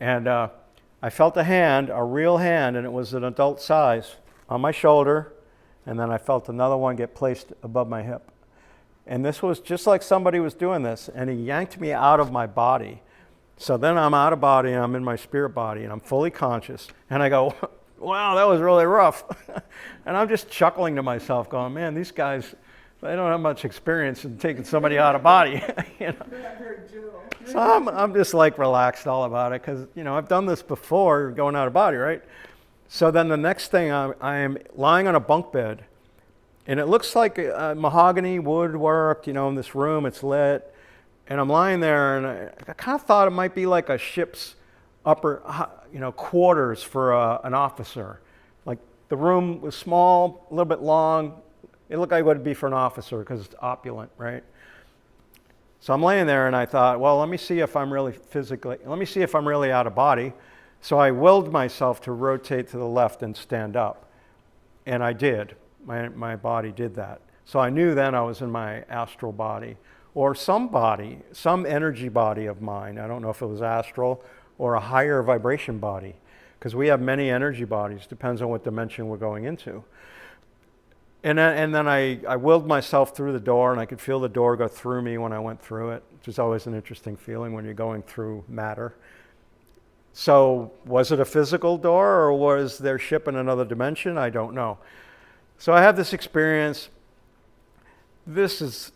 And I felt a hand, a real hand, and it was an adult size, on my shoulder, and then I felt another one get placed above my hip. And this was just like somebody was doing this, and he yanked me out of my body. So then I'm out of body, and I'm in my spirit body, and I'm fully conscious. And I go, wow, that was really rough. And I'm just chuckling to myself, going, man, these guys, they don't have much experience in taking somebody out of body. You know? So I'm just like relaxed all about it, because, you know, I've done this before, going out of body, right? So then the next thing, I am lying on a bunk bed, and it looks like mahogany woodwork, you know, in this room, it's lit. And I'm lying there, and I kind of thought it might be like a ship's upper, you know, quarters for an officer. Like the room was small, a little bit long. It looked like it would be for an officer because it's opulent, right? So I'm laying there, and I thought, well, let me see if I'm really out of body. So I willed myself to rotate to the left and stand up. And I did. My body did that. So I knew then I was in my astral body, or some body, some energy body of mine. I don't know if it was astral or a higher vibration body, because we have many energy bodies, depends on what dimension we're going into. And then I willed myself through the door, and I could feel the door go through me when I went through it, which is always an interesting feeling when you're going through matter. So was it a physical door, or was their ship in another dimension? I don't know. So I have this experience. This is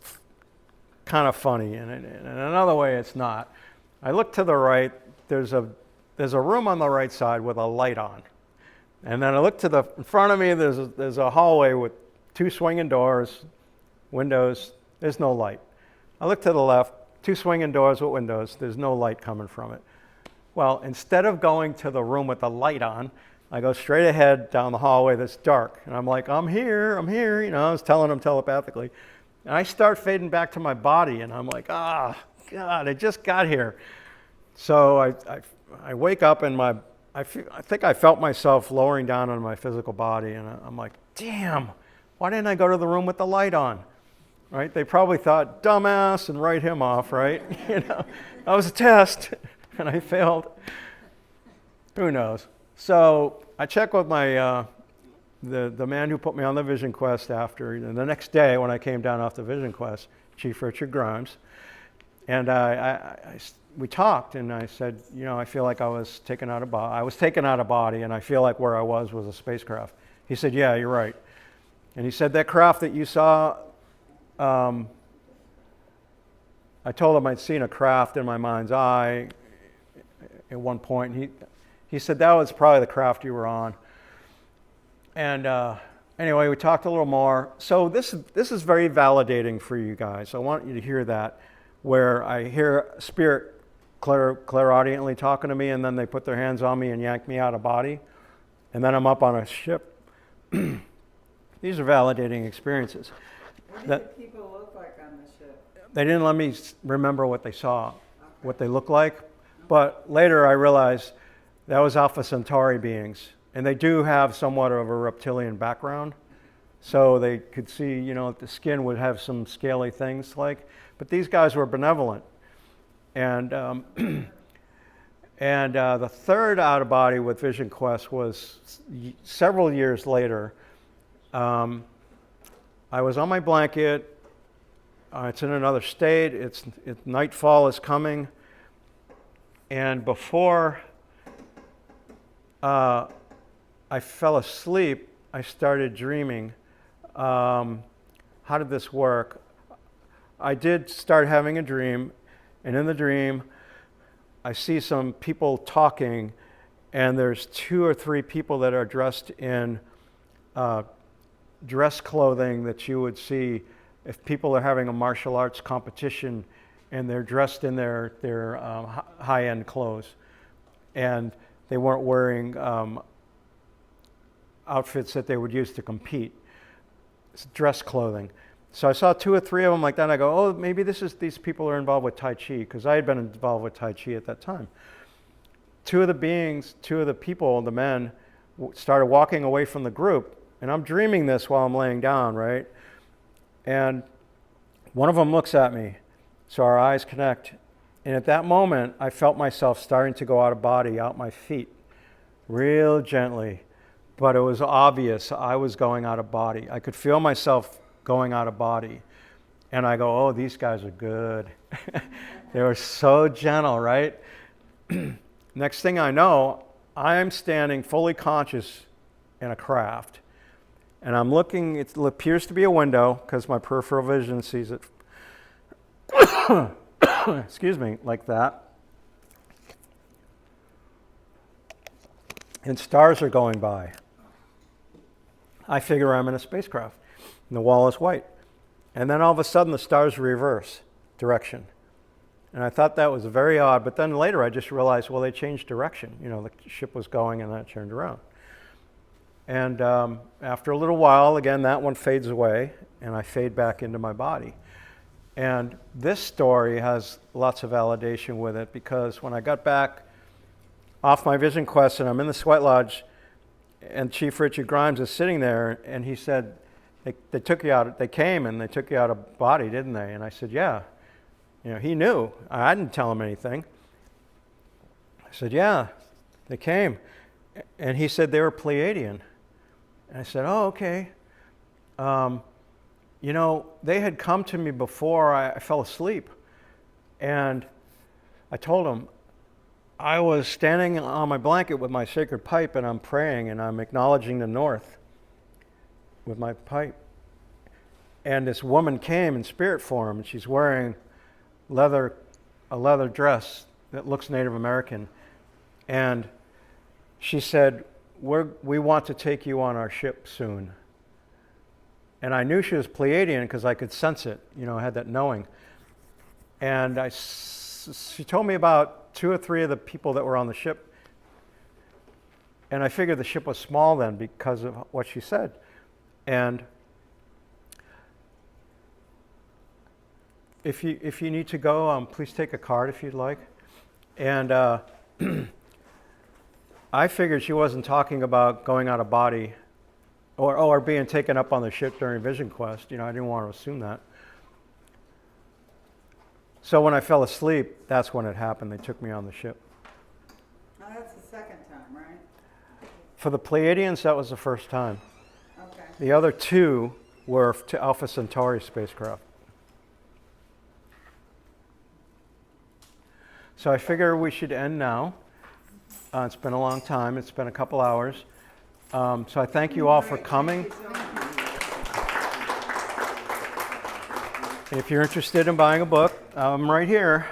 kind of funny, and in another way it's not. I look to the right, there's a room on the right side with a light on. And then I look to the in front of me, there's a hallway with 2 swinging doors, windows, there's no light. I look to the left, 2 swinging doors with windows, there's no light coming from it. Well, instead of going to the room with the light on, I go straight ahead down the hallway that's dark. And I'm like, I'm here, you know, I was telling them telepathically. And I start fading back to my body, and I'm like, God, I just got here. So I wake up, and I think I felt myself lowering down on my physical body, and I'm like, damn, why didn't I go to the room with the light on? Right? They probably thought, dumbass, and write him off, right? You know, that was a test, and I failed. Who knows? So I check with my the man who put me on the Vision Quest after, you know, the next day when I came down off the Vision Quest, Chief Richard Grimes, and we talked, and I said, you know, I feel like I was taken out of body. I was taken out of body, and I feel like where I was a spacecraft. He said, yeah, you're right. And he said, that craft that you saw, I told him I'd seen a craft in my mind's eye at one point. He said, that was probably the craft you were on. And anyway, we talked a little more. So this is very validating for you guys. I want you to hear that, where I hear spirit clairaudiently talking to me, and then they put their hands on me and yank me out of body, and then I'm up on a ship. These are validating experiences. What did the people look like on the ship? They didn't let me remember what they saw, what they looked like, but later I realized that was Alpha Centauri beings, and they do have somewhat of a reptilian background, so they could see, you know, the skin would have some scaly things like, but these guys were benevolent. And the third out of body with Vision Quest was several years later. I was on my blanket. It's in another state. Nightfall is coming. And before I fell asleep, I started dreaming. How did this work? I did start having a dream, and in the dream, I see some people talking, and there's 2 or 3 people that are dressed in dress clothing that you would see if people are having a martial arts competition, and they're dressed in their high-end clothes, and they weren't wearing outfits that they would use to compete. It's dress clothing. So I saw 2 or 3 of them like that, and I go, oh, maybe these people are involved with Tai Chi, because I had been involved with Tai Chi at that time. 2 of the people, the men, started walking away from the group, and I'm dreaming this while I'm laying down, right? And one of them looks at me, so our eyes connect, And at that moment, I felt myself starting to go out of body, out my feet, real gently. But it was obvious I was going out of body. I could feel myself going out of body. And I go, oh, these guys are good. They were so gentle, right? Next thing I know, I'm standing fully conscious in a craft. And I'm looking, it appears to be a window because my peripheral vision sees it, excuse me, like that. And stars are going by. I figure I'm in a spacecraft, and the wall is white. And then all of a sudden, the stars reverse direction. And I thought that was very odd, but then later I just realized, well, they changed direction. You know, the ship was going and then it turned around. And after a little while, again, that one fades away, and I fade back into my body. And this story has lots of validation with it, because when I got back off my vision quest and I'm in the sweat lodge, and Chief Richard Grimes is sitting there, and he said, they took you out, they came and they took you out of body, didn't they? And I said, yeah. You know, he knew. I didn't tell him anything. I said, yeah, they came. And he said they were Pleiadian. And I said, oh, okay. You know, they had come to me before I fell asleep. And I told them, I was standing on my blanket with my sacred pipe, and I'm praying, and I'm acknowledging the north with my pipe. And this woman came in spirit form, and she's wearing a leather dress that looks Native American. And she said, we want to take you on our ship soon. And I knew she was Pleiadian because I could sense it. You know, I had that knowing. And she told me about 2 or 3 of the people that were on the ship. And I figured the ship was small then because of what she said. And if you need to go, please take a card if you'd like. And I figured she wasn't talking about going out of body or being taken up on the ship during Vision Quest. You know, I didn't want to assume that. So when I fell asleep, that's when it happened. They took me on the ship. Now that's the second time, right? For the Pleiadians, that was the first time. Okay. The other 2 were to Alpha Centauri spacecraft. So I figure we should end now. It's been a long time. It's been a couple hours. So I thank you all for coming. And if you're interested in buying a book, I'm right here.